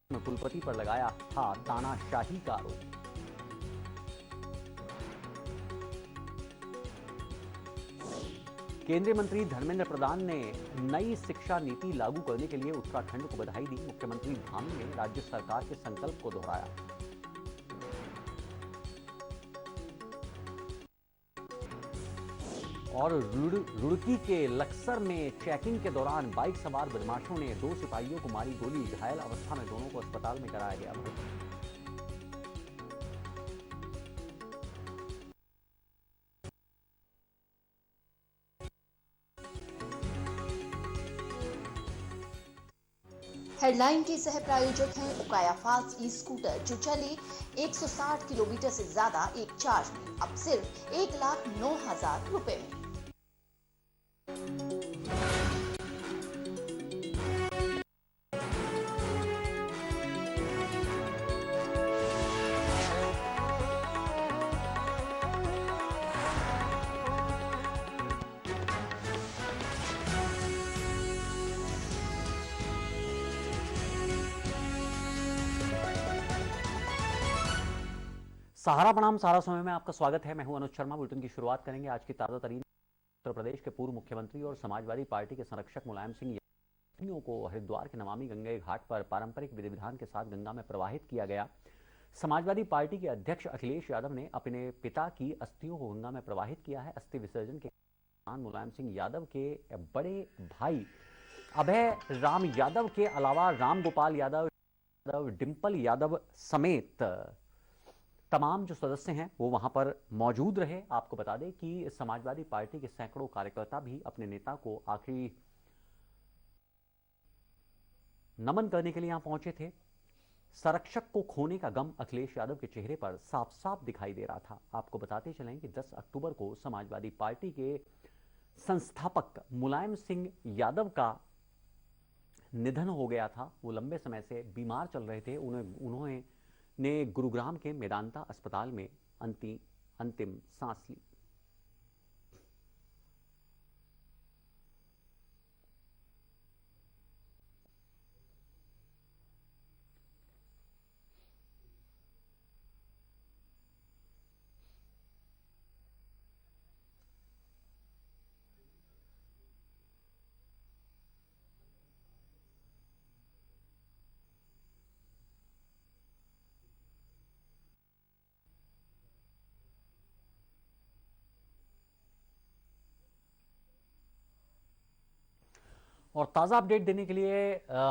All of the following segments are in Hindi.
में कुलपति पर लगाया था तानाशाही का आरोप। केंद्रीय मंत्री धर्मेंद्र प्रधान ने नई शिक्षा नीति लागू करने के लिए उत्तराखंड को बधाई दी। मुख्यमंत्री धामी ने राज्य सरकार के संकल्प को दोहराया। और रुड़की के लक्सर में चेकिंग के दौरान बाइक सवार बदमाशों ने 2 सिपाहियों को मारी गोली। घायल अवस्था में दोनों को अस्पताल में कराया गया। हेडलाइन के सह प्रायोजक हैं उकाया फास्ट ई स्कूटर, जो चले 160 किलोमीटर से ज्यादा एक चार्ज में, अब सिर्फ 1,09,000 रुपए में। सहारा प्रणाम, सहारा समय में आपका स्वागत है। मैं हूं अनुज शर्मा। बुलेटिन की शुरुआत करेंगे आज की ताजा तरीन। उत्तर प्रदेश के पूर्व मुख्यमंत्री और समाजवादी पार्टी के संरक्षक मुलायम सिंह यादव को हरिद्वार के नमामि गंगे घाट पर पारंपरिक विधि विधान के साथ गंगा में प्रवाहित किया गया। समाजवादी पार्टी के अध्यक्ष अखिलेश यादव ने अपने पिता की अस्थियों को गंगा में प्रवाहित किया है। अस्थि विसर्जन के दौरान मुलायम सिंह यादव के बड़े भाई अभय राम यादव के अलावा राम गोपाल यादव, डिंपल यादव समेत तमाम जो सदस्य हैं वो वहां पर मौजूद रहे। आपको बता दें कि समाजवादी पार्टी के सैकड़ों कार्यकर्ता भी अपने नेता को आखिरी नमन करने के लिए यहां पहुंचे थे। संरक्षक को खोने का गम अखिलेश यादव के चेहरे पर साफ साफ दिखाई दे रहा था। आपको बताते चलें कि 10 अक्टूबर को समाजवादी पार्टी के संस्थापक मुलायम सिंह यादव का निधन हो गया था। वो लंबे समय से बीमार चल रहे थे। उन्होंने गुरुग्राम के मेदांता अस्पताल में अंतिम सांस ली। और ताज़ा अपडेट देने के लिए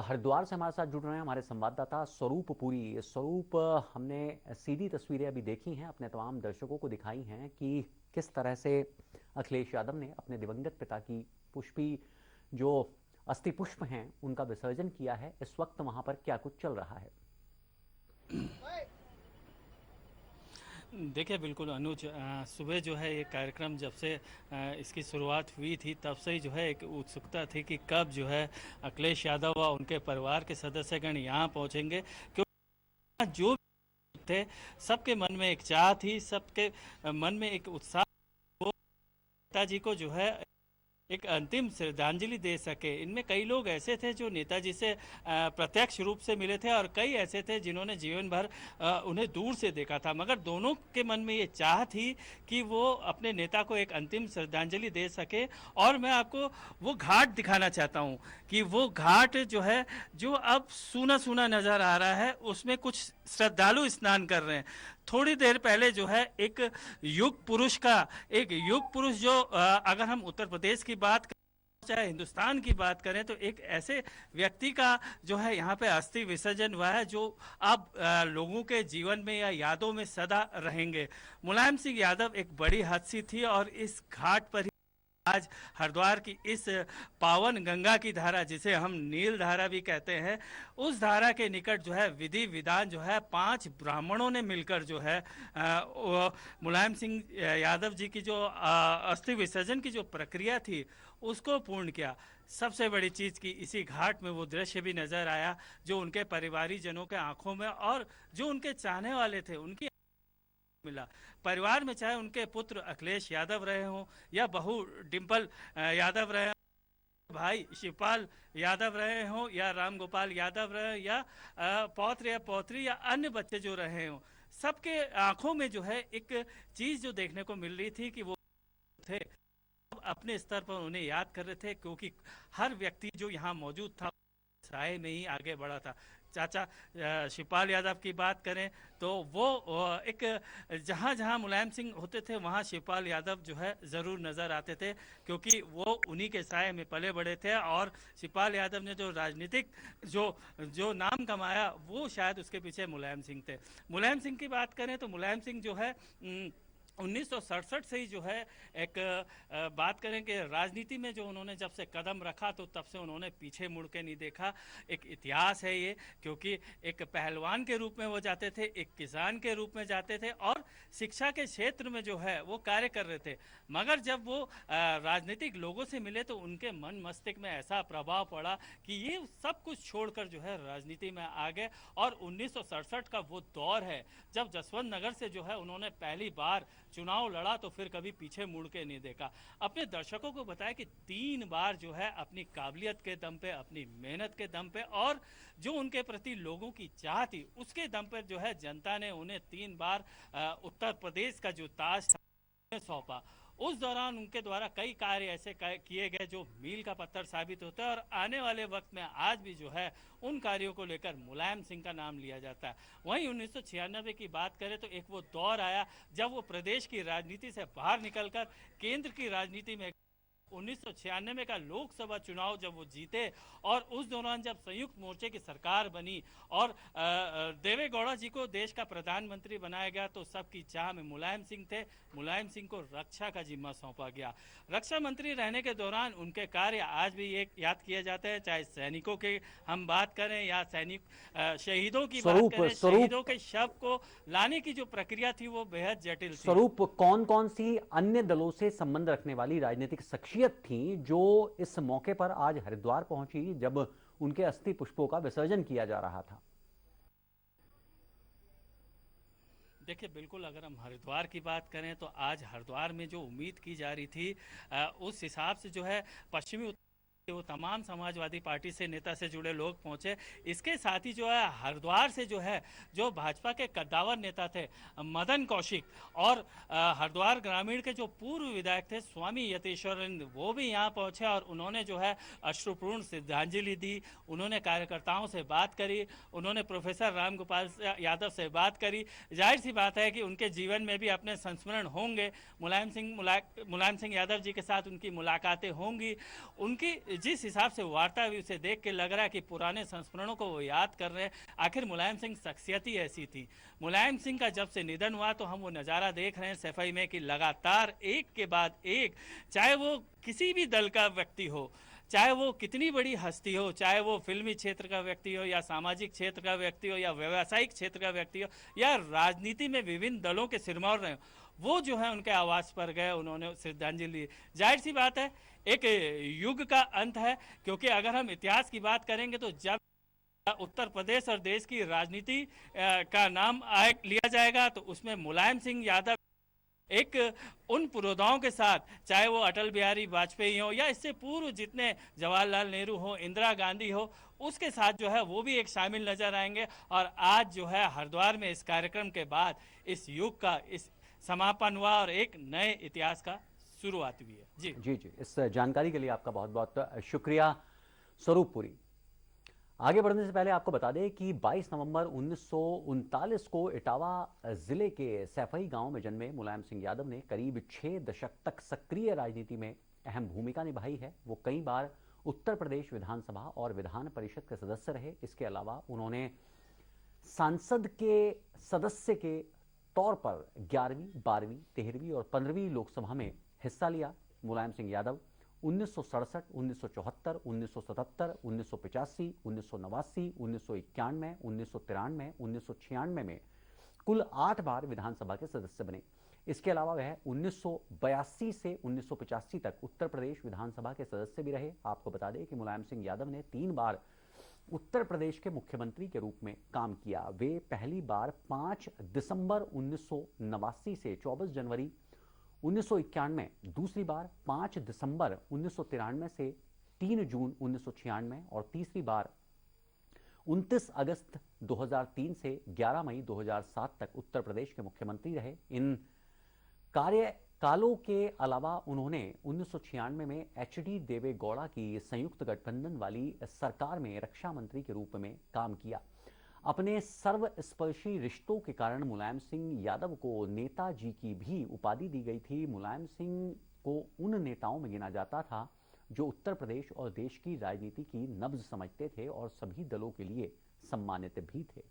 हरिद्वार से हमारे साथ जुड़ रहे हैं हमारे संवाददाता स्वरूप पुरी। स्वरूप, हमने सीधी तस्वीरें अभी देखी हैं, अपने तमाम दर्शकों को दिखाई हैं कि किस तरह से अखिलेश यादव ने अपने दिवंगत पिता की पुष्पी जो अस्थि पुष्प हैं उनका विसर्जन किया है। इस वक्त वहां पर क्या कुछ चल रहा है? देखिए बिल्कुल अनुज, सुबह जो है ये कार्यक्रम जब से इसकी शुरुआत हुई थी तब से ही जो है एक उत्सुकता थी कि कब जो है अखिलेश यादव व उनके परिवार के सदस्यगण यहाँ पहुँचेंगे, क्योंकि जो थे सबके मन में एक चाह थी, सबके मन में एक उत्साह, वो नेताजी को जो है एक अंतिम श्रद्धांजलि दे सके। इनमें कई लोग ऐसे थे जो नेताजी से प्रत्यक्ष रूप से मिले थे और कई ऐसे थे जिन्होंने जीवन भर उन्हें दूर से देखा था, मगर दोनों के मन में ये चाह थी कि वो अपने नेता को एक अंतिम श्रद्धांजलि दे सके। और मैं आपको वो घाट दिखाना चाहता हूँ कि वो घाट जो है, जो अब सूना सूना नज़र आ रहा है, उसमें कुछ श्रद्धालु स्नान कर रहे हैं। थोड़ी देर पहले जो है एक युग पुरुष जो अगर हम उत्तर प्रदेश की बात करें चाहे हिंदुस्तान की बात करें तो एक ऐसे व्यक्ति का जो है यहाँ पे अस्थि विसर्जन हुआ है जो अब लोगों के जीवन में या यादों में सदा रहेंगे। मुलायम सिंह यादव एक बड़ी हस्ती थी और इस घाट पर आज हरिद्वार की इस पावन गंगा की धारा, जिसे हम नील धारा भी कहते हैं, उस धारा के निकट जो है विधि विधान जो है 5 ब्राह्मणों ने मिलकर जो है मुलायम सिंह यादव जी की जो अस्थि विसर्जन की जो प्रक्रिया थी उसको पूर्ण किया। सबसे बड़ी चीज़ की इसी घाट में वो दृश्य भी नज़र आया जो उनके परिवारीजनों के आंखों में और जो उनके चाहने वाले थे उनकी मिला। परिवार में चाहे उनके पुत्र अखिलेश यादव रहे हों या बहू डिंपल यादव रहे, भाई शिवपाल यादव रहे हों या राम गोपाल यादव रहे या पौत्र या पौत्री या अन्य बच्चे जो रहे हों, सबके आंखों में जो है एक चीज जो देखने को मिल रही थी कि वो थे अपने स्तर पर उन्हें याद कर रहे थे, क्योंकि हर व्यक्ति जो यहाँ मौजूद था साय में ही आगे बढ़ा था। चाचा शिवपाल यादव की बात करें तो वो एक जहाँ जहाँ मुलायम सिंह होते थे वहाँ शिवपाल यादव जो है ज़रूर नज़र आते थे, क्योंकि वो उन्हीं के साय में पले बड़े थे। और शिवपाल यादव ने जो राजनीतिक जो जो नाम कमाया वो शायद उसके पीछे मुलायम सिंह थे। मुलायम सिंह की बात करें तो मुलायम सिंह जो है 1967 से ही जो है एक बात करें कि राजनीति में जो उन्होंने जब से कदम रखा तो तब से उन्होंने पीछे मुड़ के नहीं देखा। एक इतिहास है ये, क्योंकि एक पहलवान के रूप में वो जाते थे, एक किसान के रूप में जाते थे और शिक्षा के क्षेत्र में जो है वो कार्य कर रहे थे। मगर जब वो राजनीतिक लोगों से मिले तो उनके मन मस्तिष्क में ऐसा प्रभाव पड़ा कि ये सब कुछ छोड़कर जो है राजनीति में आ गए। और 1967 का वो दौर है जब जसवंत नगर से जो है उन्होंने पहली बार चुनाव लड़ा तो फिर कभी पीछे मुड़ के नहीं देखा। अपने दर्शकों को बताया कि 3 बार जो है अपनी काबिलियत के दम पे, अपनी मेहनत के दम पे और जो उनके प्रति लोगों की चाह थी उसके दम पर जो है जनता ने उन्हें 3 बार उत्तर प्रदेश का जो ताज था सौंपा। उस दौरान उनके द्वारा कई कार्य ऐसे किए गए जो मील का पत्थर साबित होता है और आने वाले वक्त में आज भी जो है उन कार्यों को लेकर मुलायम सिंह का नाम लिया जाता है। वहीं 1996 की बात करें तो एक वो दौर आया जब वो प्रदेश की राजनीति से बाहर निकलकर केंद्र की राजनीति में 1996 का लोकसभा चुनाव जब वो जीते और उस दौरान जब संयुक्त मोर्चे की सरकार बनी और देवे गौड़ा जी को देश का प्रधानमंत्री बनाया गया तो सबकी चाह में मुलायम सिंह थे। मुलायम सिंह को रक्षा का जिम्मा सौंपा गया। रक्षा मंत्री रहने के दौरान उनके कार्य आज भी एक याद किए जाते हैं, चाहे सैनिकों की हम बात करें या सैनिक शहीदों की बात करें। शहीदों के शव को लाने की जो प्रक्रिया थी वो बेहद जटिल थी। स्वरूप, कौन कौन सी अन्य दलों से संबंध रखने वाली राजनीतिक शख्सियत थी जो इस मौके पर आज हरिद्वार पहुंची जब उनके अस्थि पुष्पों का विसर्जन किया जा रहा था? देखिए, बिल्कुल अगर हम हरिद्वार की बात करें तो आज हरिद्वार में जो उम्मीद की जा रही थी उस हिसाब से जो है पश्चिमी वो तमाम समाजवादी पार्टी से नेता से जुड़े लोग पहुंचे। इसके साथ ही जो है हरिद्वार से जो है जो भाजपा के कद्दावर नेता थे मदन कौशिक और हरिद्वार ग्रामीण के जो पूर्व विधायक थे स्वामी यतीश्वरानंद वो भी यहाँ पहुंचे और उन्होंने जो है अश्रुपूर्ण श्रद्धांजलि दी। उन्होंने कार्यकर्ताओं से बात करी, उन्होंने प्रोफेसर राम गोपाल यादव से बात करी। जाहिर सी बात है कि उनके जीवन में भी अपने संस्मरण होंगे। मुलायम सिंह यादव जी के साथ उनकी मुलाकातें होंगी। उनकी जिस हिसाब से वार्ता हुई उसे देख के लग रहा है कि पुराने संस्मरणों को वो याद कर रहे हैं। आखिर मुलायम सिंह शख्सियत ही ऐसी थी। मुलायम सिंह का जब से निधन हुआ तो हम वो नज़ारा देख रहे हैं सफाई में कि लगातार एक के बाद एक, चाहे वो किसी भी दल का व्यक्ति हो, चाहे वो कितनी बड़ी हस्ती हो, चाहे वो फिल्मी क्षेत्र का व्यक्ति हो या सामाजिक क्षेत्र का व्यक्ति हो या व्यावसायिक क्षेत्र का व्यक्ति हो या राजनीति में विभिन्न दलों के सिरमौर रहे हो, वो जो है उनके आवास पर गए, उन्होंने श्रद्धांजलि। जाहिर सी बात है एक युग का अंत है, क्योंकि अगर हम इतिहास की बात करेंगे तो जब उत्तर प्रदेश और देश की राजनीति का नाम लिया जाएगा तो उसमें मुलायम सिंह यादव एक उन पुरोधाओं के साथ, चाहे वो अटल बिहारी वाजपेयी हो या इससे पूर्व जितने जवाहरलाल नेहरू हो, इंदिरा गांधी हो, उसके साथ जो है वो भी एक शामिल नजर आएंगे। और आज जो है हरिद्वार में इस कार्यक्रम के बाद इस युग का इस समापन हुआ और एक नए इतिहास का शुरुआत हुई है। जी जी जी, इस जानकारी के लिए आपका बहुत बहुत शुक्रिया स्वरूप पुरी। आगे बढ़ने से पहले आपको बता दें कि 22 नवंबर 1939 को इटावा जिले के सैफई गांव में जन्मे मुलायम सिंह यादव ने करीब 6 दशक तक सक्रिय राजनीति में अहम भूमिका निभाई है। वो कई बार उत्तर प्रदेश विधानसभा और विधान परिषद के सदस्य रहे। इसके अलावा उन्होंने सांसद के सदस्य के तौर पर 11वीं, 12वीं, 13वीं और 15वीं लोकसभा में हिस्सा लिया। मुलायम सिंह यादव 1967, 1974, 1977, 1985, 1989, 1991, 1993, 1996 में कुल 8 बार विधानसभा के सदस्य बने। इसके अलावा वह 1982 से 1985 तक उत्तर प्रदेश विधानसभा के सदस्य भी रहे। आपको बता दें कि मुलायम सिंह यादव ने 3 बार उत्तर प्रदेश के मुख्यमंत्री के रूप में काम किया। वे पहली बार 5 दिसंबर 1989 से 24 जनवरी 1991, दूसरी बार 5 दिसंबर 1993 से 3 जून 1996 और तीसरी बार 29 अगस्त 2003 से 11 मई 2007 तक उत्तर प्रदेश के मुख्यमंत्री रहे। इन कार्यकालों के अलावा उन्होंने 1996 में एचडी देवे गौड़ा की संयुक्त गठबंधन वाली सरकार में रक्षा मंत्री के रूप में काम किया। अपने सर्वस्पर्शी रिश्तों के कारण मुलायम सिंह यादव को नेताजी की भी उपाधि दी गई थी। मुलायम सिंह को उन नेताओं में गिना जाता था जो उत्तर प्रदेश और देश की राजनीति की नब्ज समझते थे और सभी दलों के लिए सम्मानित भी थे।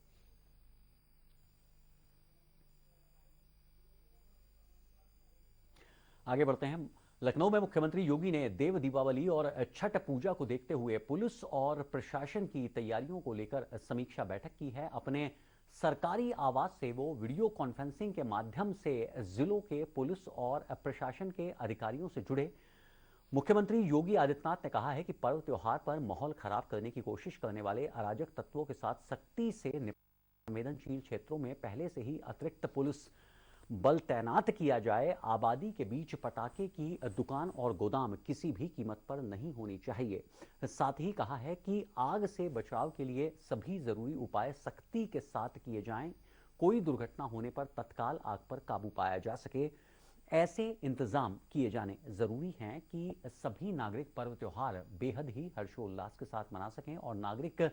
आगे बढ़ते हैं। लखनऊ में मुख्यमंत्री योगी ने देव दीपावली और छठ पूजा को देखते हुए पुलिस और प्रशासन की तैयारियों को लेकर समीक्षा बैठक की है। अपने सरकारी आवास से वो वीडियो कॉन्फ्रेंसिंग के माध्यम से जिलों के पुलिस और प्रशासन के अधिकारियों से जुड़े। मुख्यमंत्री योगी आदित्यनाथ ने कहा है कि पर्व त्योहार पर माहौल खराब करने की कोशिश करने वाले अराजक तत्वों के साथ सख्ती से संवेदनशील क्षेत्रों में पहले से ही अतिरिक्त पुलिस बल तैनात किया जाए। आबादी के बीच पटाखे की दुकान और गोदाम किसी भी कीमत पर नहीं होनी चाहिए। साथ ही कहा है कि आग से बचाव के लिए सभी जरूरी उपाय सख्ती के साथ किए जाएं। कोई दुर्घटना होने पर तत्काल आग पर काबू पाया जा सके, ऐसे इंतजाम किए जाने जरूरी हैं कि सभी नागरिक पर्व त्योहार बेहद ही हर्षोल्लास के साथ मना सकें और नागरिक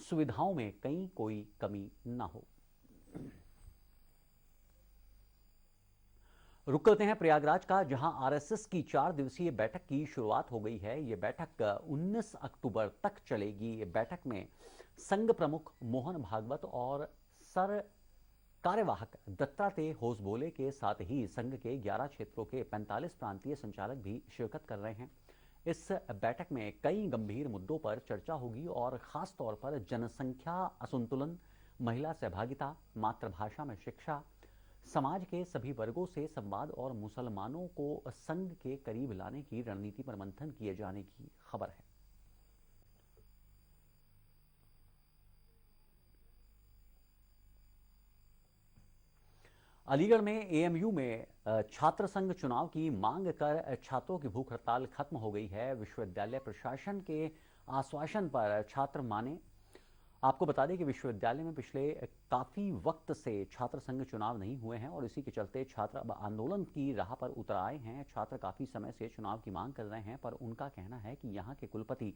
सुविधाओं में कहीं कोई कमी न हो। रुक करते हैं प्रयागराज का, जहां आरएसएस की 4 दिवसीय बैठक की शुरुआत हो गई है। ये बैठक 19 अक्टूबर तक चलेगी। ये बैठक में संघ प्रमुख मोहन भागवत और सर कार्यवाहक दत्तात्रेय होसबोले के साथ ही संघ के 11 क्षेत्रों के 45 प्रांतीय संचालक भी शिरकत कर रहे हैं। इस बैठक में कई गंभीर मुद्दों पर चर्चा होगी और खास तौर पर जनसंख्या असंतुलन, महिला सहभागिता, मातृभाषा में शिक्षा, समाज के सभी वर्गों से संवाद और मुसलमानों को संघ के करीब लाने की रणनीति पर मंथन किए जाने की खबर है। अलीगढ़ में एएमयू में छात्र संघ चुनाव की मांग कर छात्रों की भूख हड़ताल खत्म हो गई है। विश्वविद्यालय प्रशासन के आश्वासन पर छात्र माने। आपको बता दें कि विश्वविद्यालय में पिछले काफी वक्त से छात्र संघ चुनाव नहीं हुए हैं और इसी के चलते छात्र अब आंदोलन की राह पर उतर आए हैं। छात्र काफी समय से चुनाव की मांग कर रहे हैं, पर उनका कहना है कि यहाँ के कुलपति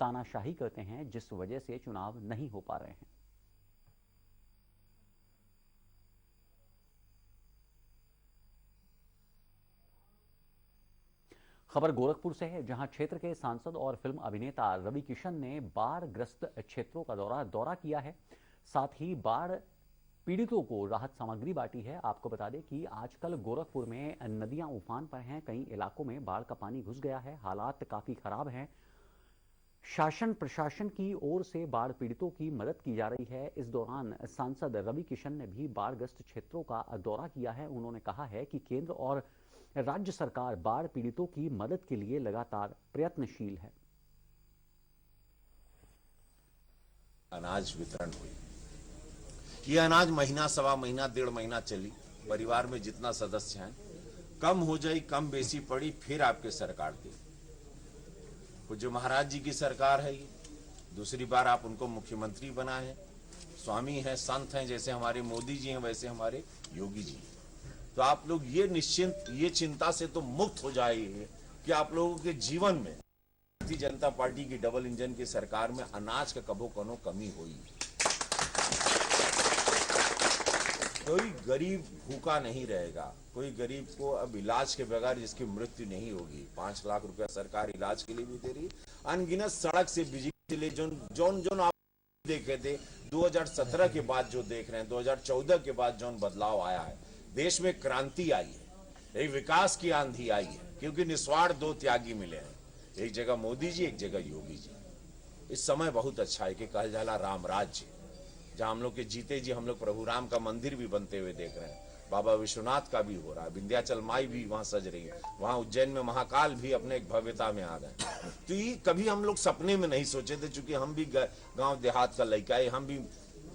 तानाशाही करते हैं, जिस वजह से चुनाव नहीं हो पा रहे हैं। खबर गोरखपुर से है, जहां क्षेत्र के सांसद और फिल्म अभिनेता रवि किशन ने बाढ़ ग्रस्त क्षेत्रों का दौरा किया है। साथ ही बाढ़ पीड़ितों को राहत सामग्री बांटी है। आपको बता दें कि आजकल गोरखपुर में नदियां उफान पर हैं, कई इलाकों में बाढ़ का पानी घुस गया है, हालात काफी खराब हैं। शासन प्रशासन की ओर से बाढ़ पीड़ितों की मदद की जा रही है। इस दौरान सांसद रवि किशन ने भी बाढ़ग्रस्त क्षेत्रों का दौरा किया है। उन्होंने कहा है कि केंद्र और राज्य सरकार बाढ़ पीड़ितों की मदद के लिए लगातार प्रयत्नशील है। अनाज वितरण हुई। ये अनाज महीना, सवा महीना, 1.5 महीना चली। परिवार में जितना सदस्य हैं, कम हो जाई, कम बेसी पड़ी, फिर आपके सरकार दी। पूज्य महाराज जी की सरकार है ये। दूसरी बार आप उनको मुख्यमंत्री बनाए हैं। स्वामी हैं, संत हैं, जैसे हमारे मोदी जी हैं वैसे हमारे योगी जी हैं। तो आप लोग ये चिंता से तो मुक्त हो जाइए कि आप लोगों के जीवन में भारतीय जनता पार्टी की डबल इंजन की सरकार में अनाज का कबो कोनो कमी हुई। कोई गरीब भूखा नहीं रहेगा। कोई गरीब को अब इलाज के बगैर जिसकी मृत्यु नहीं होगी। 5 लाख रुपया सरकार इलाज के लिए भी दे रही है। अनगिनत सड़क से बिजली से ले जोन आप देखे थे 2017 के बाद जो देख रहे हैं, 2014 के बाद जो बदलाव आया है, देश में क्रांति आई है, एक विकास की आंधी आई है, क्योंकि निस्वार्थ 2 त्यागी मिले हैं, एक जगह मोदी जी, एक जगह योगी जी। इस समय बहुत अच्छा है कि कहल जाला राम राज्य, जहां हम लोग के जीते जी हम लोग प्रभु राम का मंदिर भी बनते हुए देख रहे हैं। बाबा विश्वनाथ का भी हो रहा है, विंध्याचल माई भी वहां सज रही है, वहां उज्जैन में महाकाल भी अपने एक भव्यता में आ गए। तो ये कभी हम लोग सपने में नहीं सोचे थे, चूंकि हम भी गांव देहात का लड़का है, हम भी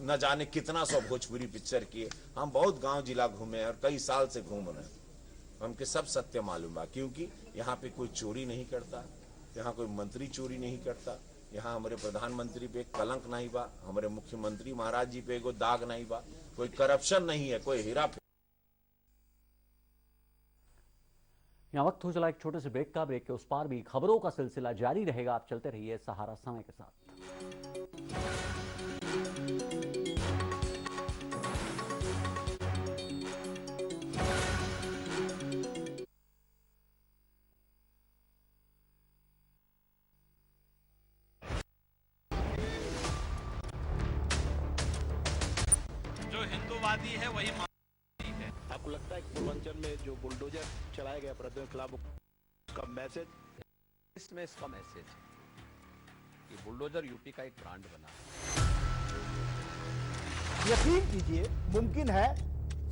न जाने कितना सौ भोजपुरी पिक्चर किए, हम बहुत गांव जिला घूमे और कई साल से घूम रहे हैं। हमके सब सत्य मालूम है, क्योंकि यहाँ पे कोई चोरी नहीं करता, यहाँ कोई मंत्री चोरी नहीं करता, यहाँ हमारे प्रधानमंत्री पे कलंक नहीं बा, हमारे मुख्यमंत्री महाराज जी पे कोई दाग नहीं बा, कोई करप्शन नहीं है, कोई हेरा यहाँ वक्त हो चला एक छोटे से ब्रेक का। ब्रेक के उस पार भी खबरों का सिलसिला जारी रहेगा। आप चलते रहिए सहारा समय के साथ। जो हिंदूवादी है वही है। आपको लगता है कि पूर्वांचल में जो बुलडोजर चलाया गया अपराधियों के खिलाफ उसका मैसेज, इसमें इसका मैसेज कि बुलडोजर यूपी का एक ब्रांड बना है। यकीन कीजिए मुमकिन है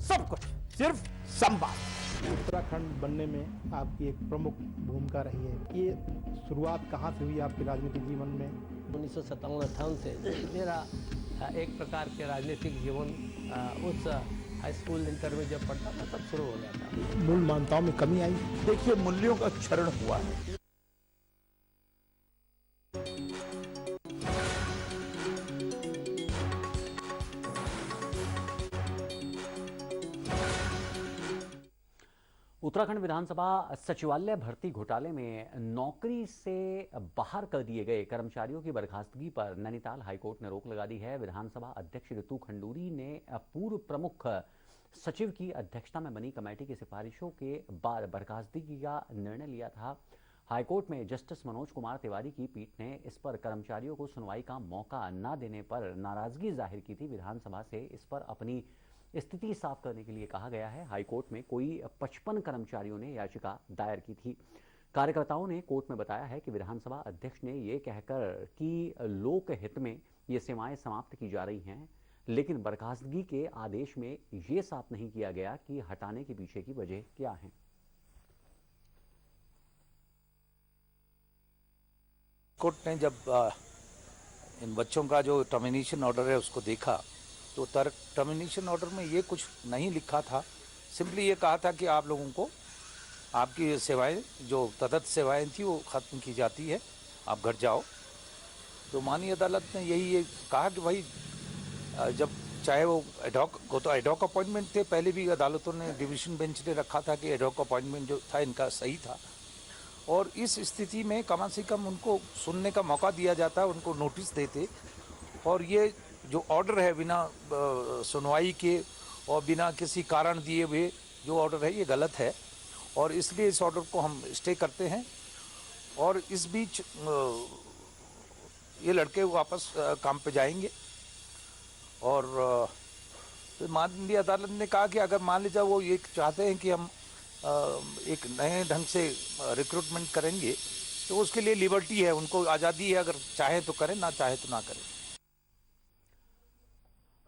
सब कुछ, सिर्फ संवाद। उत्तराखंड बनने में आपकी एक प्रमुख भूमिका रही है। ये शुरुआत कहाँ से हुई आपके राजनीतिक जीवन में? 1957-58 से मेरा एक प्रकार के राजनीतिक जीवन उस हाई स्कूल इंटर में जब पढ़ता था तब शुरू हो गया था। मूल मान्यताओं में कमी आई। देखिए मूल्यों का क्षरण हुआ है। उत्तराखंड विधानसभा सचिवालय भर्ती घोटाले में नौकरी से बाहर कर दिए गए कर्मचारियों की बर्खास्तगी पर नैनीताल हाईकोर्ट ने रोक लगा दी है। विधानसभा अध्यक्ष ऋतु खंडूरी ने पूर्व प्रमुख सचिव की अध्यक्षता में बनी कमेटी की सिफारिशों के बाद बर्खास्तगी का निर्णय लिया था। हाईकोर्ट में जस्टिस मनोज कुमार तिवारी की पीठ ने इस पर कर्मचारियों को सुनवाई का मौका न देने पर नाराजगी जाहिर की थी। विधानसभा से इस पर अपनी स्थिति साफ करने के लिए कहा गया है। हाईकोर्ट में कोई 55 कर्मचारियों ने याचिका दायर की थी। कार्यकर्ताओं ने कोर्ट में बताया है कि विधानसभा अध्यक्ष ने ये कहकर कि लोक हित में ये सेवाएं समाप्त की जा रही हैं, लेकिन बर्खास्तगी के आदेश में ये साफ नहीं किया गया कि हटाने के पीछे की वजह क्या है। कोर्ट ने जब इन बच्चों का जो टर्मिनेशन ऑर्डर है उसको देखा तो टर्मिनेशन ऑर्डर में ये कुछ नहीं लिखा था। सिंपली ये कहा था कि आप लोगों को आपकी सेवाएं जो तदर्थ सेवाएं थी वो ख़त्म की जाती है, आप घर जाओ। तो माननीय अदालत ने यही कहा कि भाई जब चाहे वो एडॉक को तो एडॉक अपॉइंटमेंट थे, पहले भी अदालतों ने डिवीज़न बेंच ने रखा था कि एडॉक अपॉइंटमेंट जो था इनका सही था, और इस स्थिति में कम से कम उनको सुनने का मौका दिया जाता, उनको नोटिस देते। और ये जो ऑर्डर है बिना सुनवाई के और बिना किसी कारण दिए हुए जो ऑर्डर है ये गलत है, और इसलिए इस ऑर्डर को हम स्टे करते हैं। और इस बीच ये लड़के वापस काम पे जाएंगे। और माननीय अदालत ने कहा कि अगर मान लीजिए वो ये चाहते हैं कि हम एक नए ढंग से रिक्रूटमेंट करेंगे तो उसके लिए लिबर्टी है, उनको आज़ादी है, अगर चाहे तो करें, ना चाहे तो ना करें।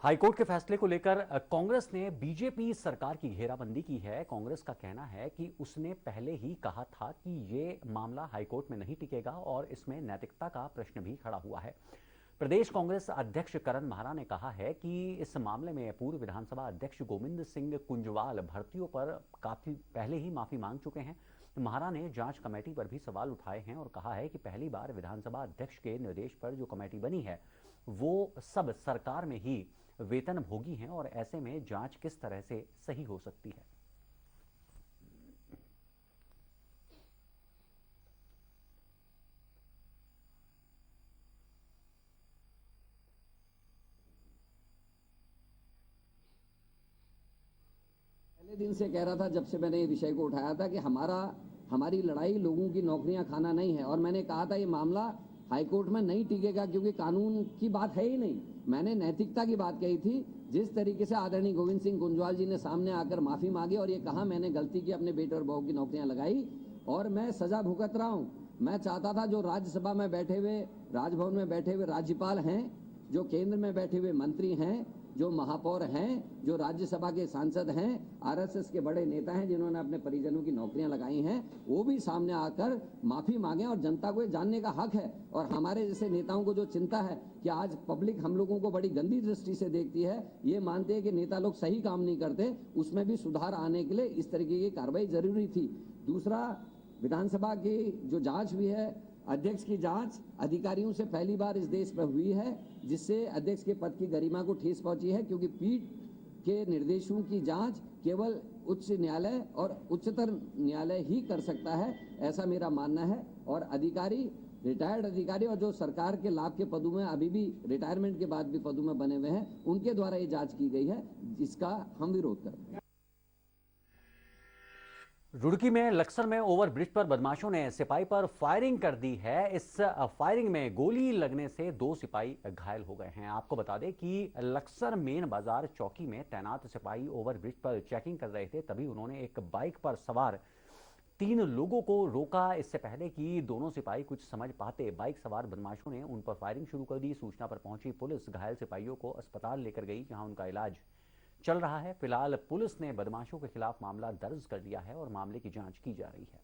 हाईकोर्ट के फैसले को लेकर कांग्रेस ने बीजेपी सरकार की घेराबंदी की है। कांग्रेस का कहना है कि उसने पहले ही कहा था कि ये मामला हाईकोर्ट में नहीं टिकेगा और इसमें नैतिकता का प्रश्न भी खड़ा हुआ है। प्रदेश कांग्रेस अध्यक्ष करण महारा ने कहा है कि इस मामले में पूर्व विधानसभा अध्यक्ष गोविंद सिंह कुंजवाल भर्तियों पर काफी पहले ही माफी मांग चुके हैं। महारा ने जांच कमेटी पर भी सवाल उठाए हैं और कहा है कि पहली बार विधानसभा अध्यक्ष के निर्देश पर जो कमेटी बनी है वो सब सरकार में ही वेतन भोगी हैं और ऐसे में जांच किस तरह से सही हो सकती है। पहले दिन से कह रहा था, जब से मैंने ये विषय को उठाया था कि हमारी लड़ाई लोगों की नौकरियां खाना नहीं है, और मैंने कहा था ये मामला हाईकोर्ट में नहीं टिकेगा क्योंकि कानून की बात है ही नहीं। मैंने नैतिकता की बात कही थी। जिस तरीके से आदरणीय गोविंद सिंह कुंजवाल जी ने सामने आकर माफी मांगी और ये कहा मैंने गलती की, अपने बेटे और बहू की नौकरियां लगाई और मैं सजा भुगत रहा हूं। मैं चाहता था जो राज्यसभा में बैठे हुए, राजभवन में बैठे हुए राज्यपाल हैं, जो केंद्र में बैठे हुए मंत्री हैं, जो महापौर हैं, जो राज्यसभा के सांसद हैं, आरएसएस के बड़े नेता हैं जिन्होंने अपने परिजनों की नौकरियां लगाई हैं, वो भी सामने आकर माफी मांगे। और जनता को ये जानने का हक है। और हमारे जैसे नेताओं को जो चिंता है कि आज पब्लिक हम लोगों को बड़ी गंदी दृष्टि से देखती है, ये मानते हैं कि नेता लोग सही काम नहीं करते, उसमें भी सुधार आने के लिए इस तरीके की कार्रवाई जरूरी थी। दूसरा, विधानसभा की जो जांच हुई है अध्यक्ष की जांच अधिकारियों से पहली बार इस देश में हुई है, जिससे अध्यक्ष के पद की गरिमा को ठेस पहुंची है, क्योंकि पीठ के निर्देशों की जांच केवल उच्च न्यायालय और उच्चतर न्यायालय ही कर सकता है, ऐसा मेरा मानना है। और अधिकारी, रिटायर्ड अधिकारी और जो सरकार के लाभ के पदों में अभी भी रिटायरमेंट के बाद भी पदों में बने हुए हैं, उनके द्वारा ये जांच की गई है, जिसका हम विरोध करते हैं। रुड़की में लक्सर में ओवरब्रिज पर बदमाशों ने सिपाही पर फायरिंग कर दी है। इस फायरिंग में गोली लगने से 2 सिपाही घायल हो गए हैं। आपको बता दें कि लक्सर मेन बाजार चौकी में तैनात सिपाही ओवरब्रिज पर चेकिंग कर रहे थे, तभी उन्होंने एक बाइक पर सवार 3 लोगों को रोका। इससे पहले कि दोनों सिपाही कुछ समझ पाते, बाइक सवार बदमाशों ने उन पर फायरिंग शुरू कर दी। सूचना पर पहुंची पुलिस घायल सिपाहियों को अस्पताल लेकर गई, जहां उनका इलाज चल रहा है। फिलहाल पुलिस ने बदमाशों के खिलाफ मामला दर्ज कर लिया है और मामले की जांच की जा रही है।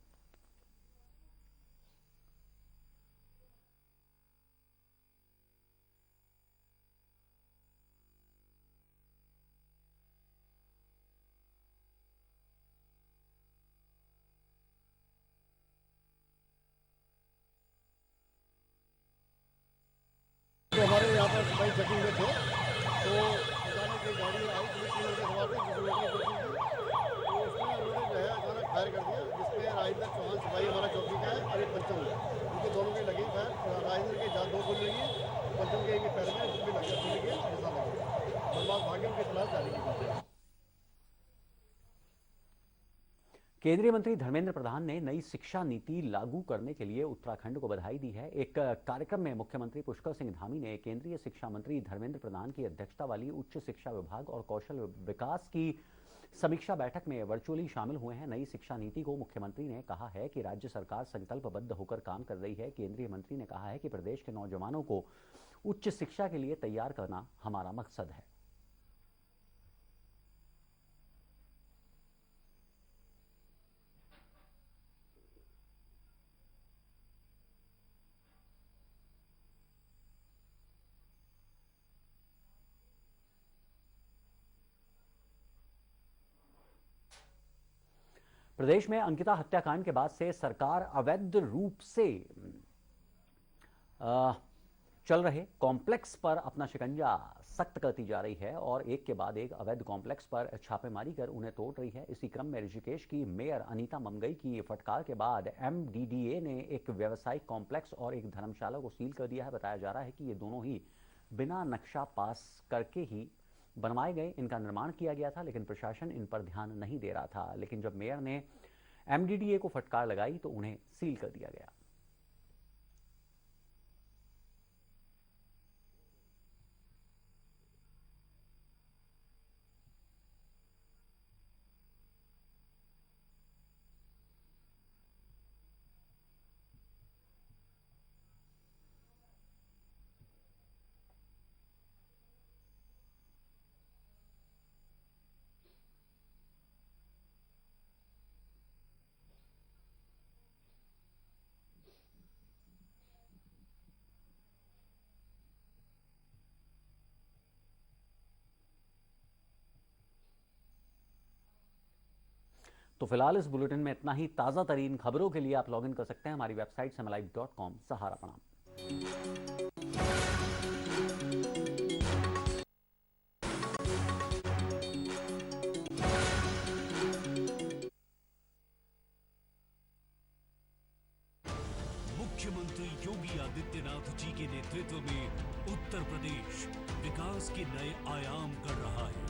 तो हमारे यहाँ पर सिपाही चेकिंग में थे, तो अचानक एक गाड़ी आई, पुलिस के सवार थे, जिसमें रोकने की कोशिश की, तो उसने उन्होंने जो है अचानक फायर कर दिया, जिसमें राजेंद्र चौहान सिपाही हमारा चौकी का है और एक पंचम है, उनके दोनों के लगी फायर। राजेंद्र के जहाँ 2 गोली लगी, पंचम के एक पैर में उसमें लगी, निशान लगे। बदमाश भागे, उनके खिलाफ जारी की गई है। केंद्रीय मंत्री धर्मेंद्र प्रधान ने नई शिक्षा नीति लागू करने के लिए उत्तराखंड को बधाई दी है। एक कार्यक्रम में मुख्यमंत्री पुष्कर सिंह धामी ने केंद्रीय शिक्षा मंत्री धर्मेंद्र प्रधान की अध्यक्षता वाली उच्च शिक्षा विभाग और कौशल विकास की समीक्षा बैठक में वर्चुअली शामिल हुए हैं। नई शिक्षा नीति को मुख्यमंत्री ने कहा है कि राज्य सरकार संकल्पबद्ध होकर काम कर रही है। केंद्रीय मंत्री ने कहा है कि प्रदेश के नौजवानों को उच्च शिक्षा के लिए तैयार करना हमारा मकसद है। प्रदेश में अंकिता हत्याकांड के बाद से सरकार अवैध रूप से चल रहे कॉम्प्लेक्स पर अपना शिकंजा सख्त करती जा रही है और एक के बाद एक अवैध कॉम्प्लेक्स पर छापेमारी कर उन्हें तोड़ रही है। इसी क्रम में ऋषिकेश की मेयर अनीता ममगई की फटकार के बाद MDDA ने एक व्यावसायिक कॉम्प्लेक्स और एक धर्मशाला को सील कर दिया है। बताया जा रहा है कि ये दोनों ही बिना नक्शा पास करके ही बनवाए गए, इनका निर्माण किया गया था, लेकिन प्रशासन इन पर ध्यान नहीं दे रहा था। लेकिन जब मेयर ने MDDA को फटकार लगाई तो उन्हें सील कर दिया गया। तो फिलहाल इस बुलेटिन में इतना ही। ताज़ा तरीन खबरों के लिए आप लॉगिन कर सकते हैं हमारी वेबसाइट samalive.com। सहारा प्रणाम। मुख्यमंत्री योगी आदित्यनाथ जी के नेतृत्व में उत्तर प्रदेश विकास के नए आयाम गढ़ रहा है।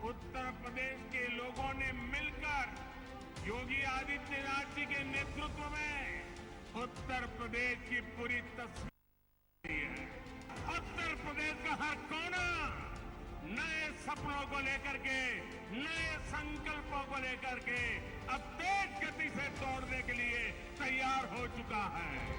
उत्तर प्रदेश के लोगों ने मिलकर योगी आदित्यनाथ जी के नेतृत्व में उत्तर प्रदेश की पूरी तस्वीर है। उत्तर प्रदेश का हर कोना नए सपनों को लेकर के, नए संकल्पों को लेकर के अब तेज गति से दौड़ने के लिए तैयार हो चुका है।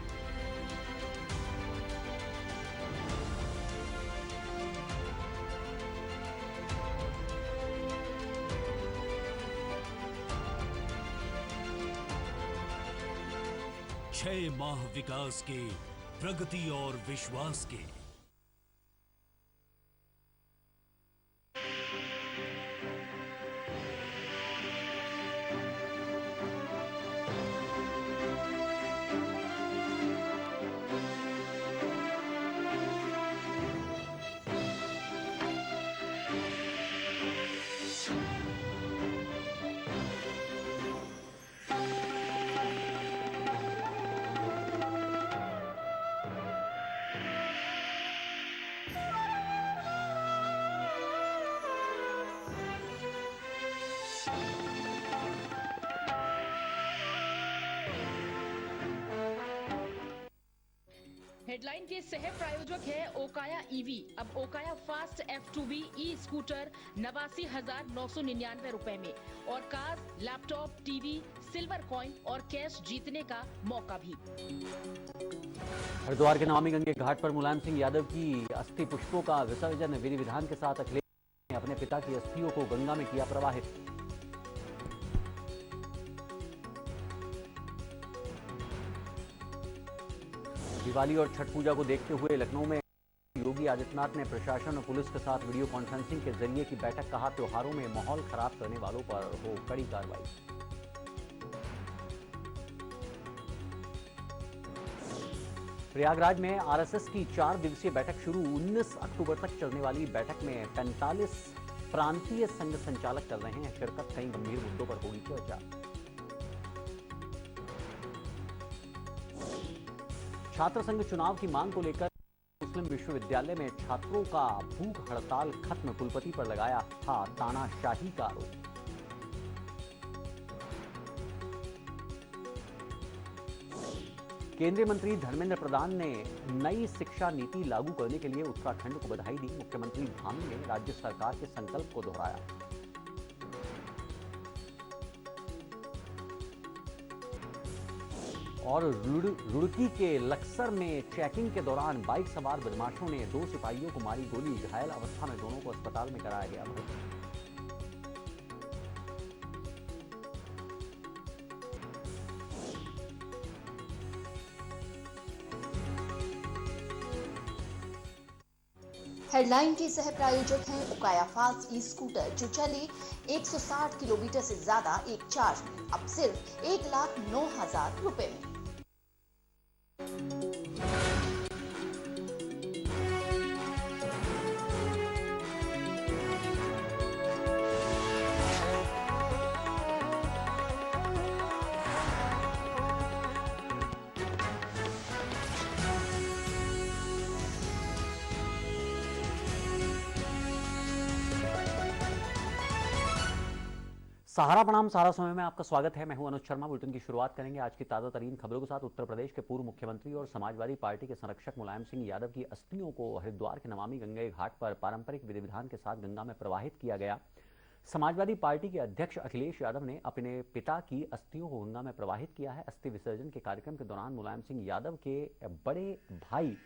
छह माह विकास के, प्रगति और विश्वास के। हेडलाइन के सह प्रायोजक है ओकाया ईवी। अब Okaya fast F2B e scooter 89,999 रुपए में और car, laptop, TV, silver coin और कैश जीतने का मौका भी। हरिद्वार के नमामि गंगे घाट पर मुलायम सिंह यादव की अस्थि पुष्पों का विसर्जन विधि विधान के साथ अखिलेश ने अपने पिता की अस्थियों को गंगा में किया प्रवाहित। दिवाली और छठ पूजा को देखते हुए लखनऊ में योगी आदित्यनाथ ने प्रशासन और पुलिस के साथ वीडियो कॉन्फ्रेंसिंग के जरिए की बैठक। कहा, त्योहारों में माहौल खराब करने वालों पर हो कड़ी कार्रवाई। प्रयागराज में आरएसएस की 4 दिवसीय बैठक शुरू। 19 अक्टूबर तक चलने वाली बैठक में 45 प्रांतीय संघ संचालक कर रहे हैं शिरकत। कई गंभीर मुद्दों पर होगी चर्चा। छात्र संघ चुनाव की मांग को लेकर मुस्लिम विश्वविद्यालय में छात्रों का भूख हड़ताल खत्म। कुलपति पर लगाया था तानाशाही का आरोप। केंद्रीय मंत्री धर्मेंद्र प्रधान ने नई शिक्षा नीति लागू करने के लिए उत्तराखंड को बधाई दी। मुख्यमंत्री धामी ने राज्य सरकार के संकल्प को दोहराया। और रुड़की के लक्सर में चेकिंग के दौरान बाइक सवार बदमाशों ने 2 सिपाहियों को मारी गोली। घायल अवस्था में दोनों को अस्पताल में कराया गया भर्ती। हेडलाइन के सह प्रायोजक हैं उकाया फास्ट ई स्कूटर जो चले 160 किलोमीटर से ज्यादा एक चार्ज में, अब सिर्फ 1,09,000 रुपए में। सहारा प्रणाम, सहारा समय में आपका स्वागत है। मैं हूं अनुज शर्मा। बुलेटिन की शुरुआत करेंगे आज की ताजा तरीन खबरों के साथ। उत्तर प्रदेश के पूर्व मुख्यमंत्री और समाजवादी पार्टी के संरक्षक मुलायम सिंह यादव की अस्थियों को हरिद्वार के नमामि गंगे घाट पर पारंपरिक विधि विधान के साथ गंगा में प्रवाहित किया गया। समाजवादी पार्टी के अध्यक्ष अखिलेश यादव ने अपने पिता की अस्थियों को गंगा में प्रवाहित किया है। अस्थि विसर्जन के कार्यक्रम के दौरान मुलायम सिंह यादव के बड़े भाई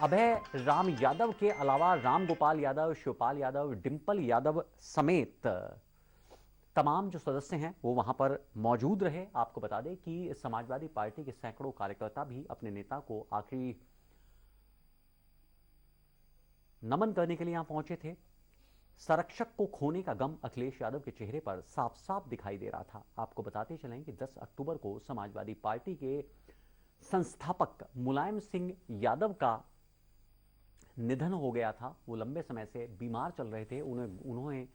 अभय राम यादव के अलावा राम गोपाल यादव, शिवपाल यादव, डिंपल यादव समेत तमाम जो सदस्य हैं वो वहां पर मौजूद रहे। आपको बता दें कि समाजवादी पार्टी के सैकड़ों कार्यकर्ता भी अपने नेता को आखिरी नमन करने के लिए यहां पहुंचे थे। संरक्षक को खोने का गम अखिलेश यादव के चेहरे पर साफ साफ दिखाई दे रहा था। आपको बताते चलें कि 10 अक्टूबर को समाजवादी पार्टी के संस्थापक मुलायम सिंह यादव का निधन हो गया था। वो लंबे समय से बीमार चल रहे थे। उन्होंने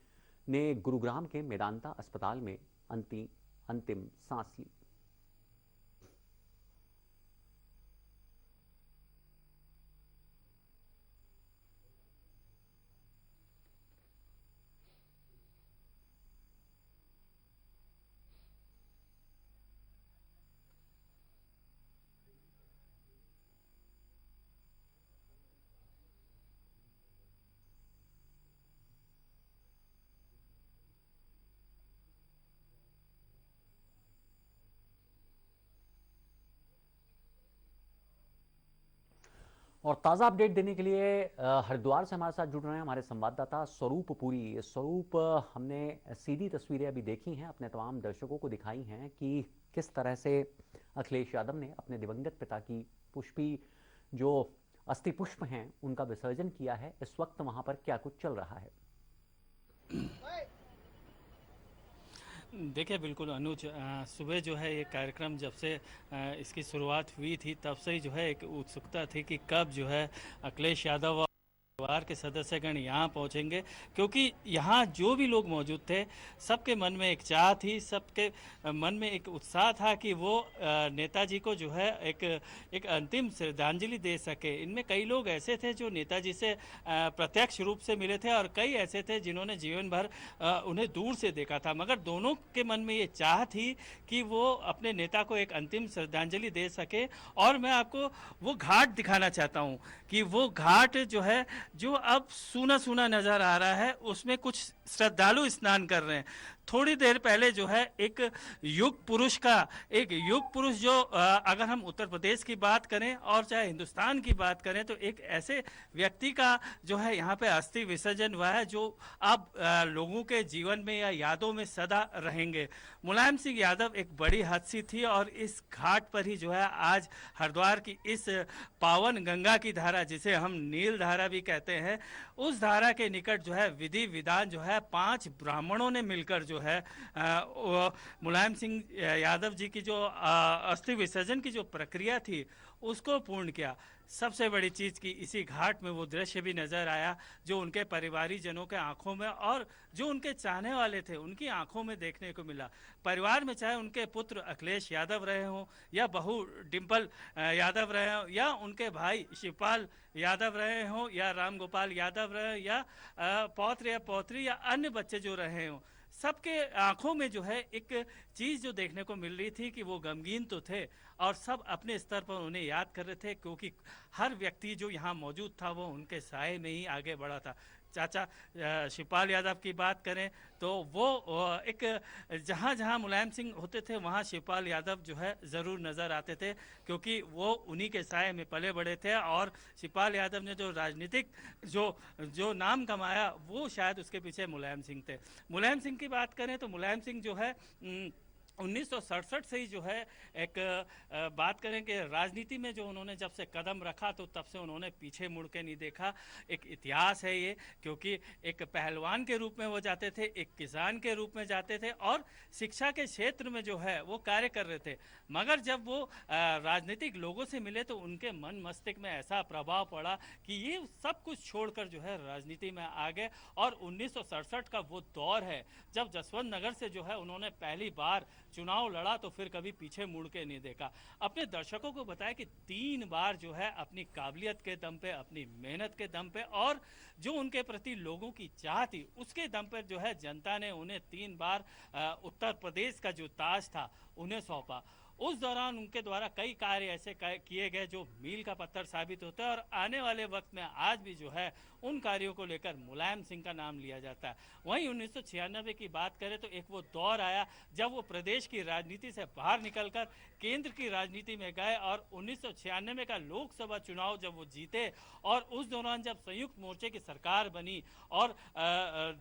गुरुग्राम के मेदांता अस्पताल में अंतिम सांस ली। और ताज़ा अपडेट देने के लिए हरिद्वार से हमारे साथ जुड़ रहे हैं हमारे संवाददाता स्वरूप पुरी। स्वरूप, हमने सीधी तस्वीरें अभी देखी हैं, अपने तमाम दर्शकों को दिखाई हैं कि किस तरह से अखिलेश यादव ने अपने दिवंगत पिता की पुष्पी जो अस्थि पुष्प हैं उनका विसर्जन किया है। इस वक्त वहां पर क्या कुछ चल रहा है? देखिए बिल्कुल अनुज, सुबह जो है ये कार्यक्रम जब से इसकी शुरुआत हुई थी तब से ही जो है एक उत्सुकता थी कि कब जो है अखिलेश यादव परिवार के सदस्यगण यहाँ पहुँचेंगे, क्योंकि यहाँ जो भी लोग मौजूद थे सबके मन में एक चाह थी, सबके मन में एक उत्साह था कि वो नेताजी को जो है एक अंतिम श्रद्धांजलि दे सके। इनमें कई लोग ऐसे थे जो नेताजी से प्रत्यक्ष रूप से मिले थे और कई ऐसे थे जिन्होंने जीवन भर उन्हें दूर से देखा था, मगर दोनों के मन में ये चाह थी कि वो अपने नेता को एक अंतिम श्रद्धांजलि दे सके। और मैं आपको वो घाट दिखाना चाहता हूँ कि वो घाट जो है, जो अब सूना सूना नजर आ रहा है, उसमें कुछ श्रद्धालु स्नान कर रहे हैं। थोड़ी देर पहले जो है एक युग पुरुष जो अगर हम उत्तर प्रदेश की बात करें और चाहे हिंदुस्तान की बात करें, तो एक ऐसे व्यक्ति का जो है यहाँ पे अस्थि विसर्जन हुआ है जो अब लोगों के जीवन में या यादों में सदा रहेंगे। मुलायम सिंह यादव एक बड़ी हस्ती थी और इस घाट पर ही जो है आज हरिद्वार की इस पावन गंगा की धारा, जिसे हम नील धारा भी कहते हैं, उस धारा के निकट जो है विधि विधान जो है 5 ब्राह्मणों ने मिलकर जो है मुलायम सिंह यादव जी की जो अस्थि विसर्जन की जो प्रक्रिया थी उसको पूर्ण किया। सबसे बड़ी चीज़ की इसी घाट में वो दृश्य भी नज़र आया जो उनके परिवारीजनों के आंखों में और जो उनके चाहने वाले थे उनकी आंखों में देखने को मिला। परिवार में चाहे उनके पुत्र अखिलेश यादव रहे हों या बहू डिम्पल यादव रहे हों या उनके भाई शिवपाल यादव रहे हों या राम गोपाल यादव रहे हों या पौत्र या पौत्री या अन्य बच्चे जो रहे हों, सबके आंखों में जो है एक चीज़ जो देखने को मिल रही थी कि वो गमगीन तो थे और सब अपने स्तर पर उन्हें याद कर रहे थे, क्योंकि हर व्यक्ति जो यहाँ मौजूद था वो उनके साए में ही आगे बढ़ा था। चाचा शिवपाल यादव की बात करें तो वो एक जहाँ जहाँ मुलायम सिंह होते थे वहाँ शिवपाल यादव जो है ज़रूर नज़र आते थे, क्योंकि वो उन्हीं के साए में पले बड़े थे। और शिवपाल यादव ने जो राजनीतिक जो नाम कमाया वो शायद उसके पीछे मुलायम सिंह थे। मुलायम सिंह की बात करें तो मुलायम सिंह जो है 1967 से ही जो है एक बात करें कि राजनीति में जो उन्होंने जब से कदम रखा तो तब से उन्होंने पीछे मुड़ के नहीं देखा। एक इतिहास है ये, क्योंकि एक पहलवान के रूप में वो जाते थे, एक किसान के रूप में जाते थे और शिक्षा के क्षेत्र में जो है वो कार्य कर रहे थे। मगर जब वो राजनीतिक लोगों से मिले तो उनके मन मस्तिष्क में ऐसा प्रभाव पड़ा कि ये सब कुछ छोड़कर जो है राजनीति में आ गए। और 1967 का वो दौर है जब जसवंत नगर से जो है उन्होंने पहली बार चुनाव लड़ा तो फिर कभी पीछे मुड़ के नहीं देखा। अपने दर्शकों को बताया कि 3 बार जो है अपनी काबिलियत के दम पे, अपनी मेहनत के दम पे और जो उनके प्रति लोगों की चाह थी उसके दम पर जो है जनता ने उन्हें 3 बार उत्तर प्रदेश का जो ताज था उन्हें सौंपा। उस दौरान उनके द्वारा कई कार्य ऐसे किए गए जो मील का पत्थर साबित होता है और आने वाले वक्त में आज भी जो है उन कार्यों को लेकर मुलायम सिंह का नाम लिया जाता है। वहीं 1996 की बात करें तो एक वो दौर आया जब वो प्रदेश की राजनीति से बाहर निकलकर केंद्र की राजनीति में गए और 1996 का लोकसभा चुनाव जब वो जीते और उस दौरान जब संयुक्त मोर्चे की सरकार बनी और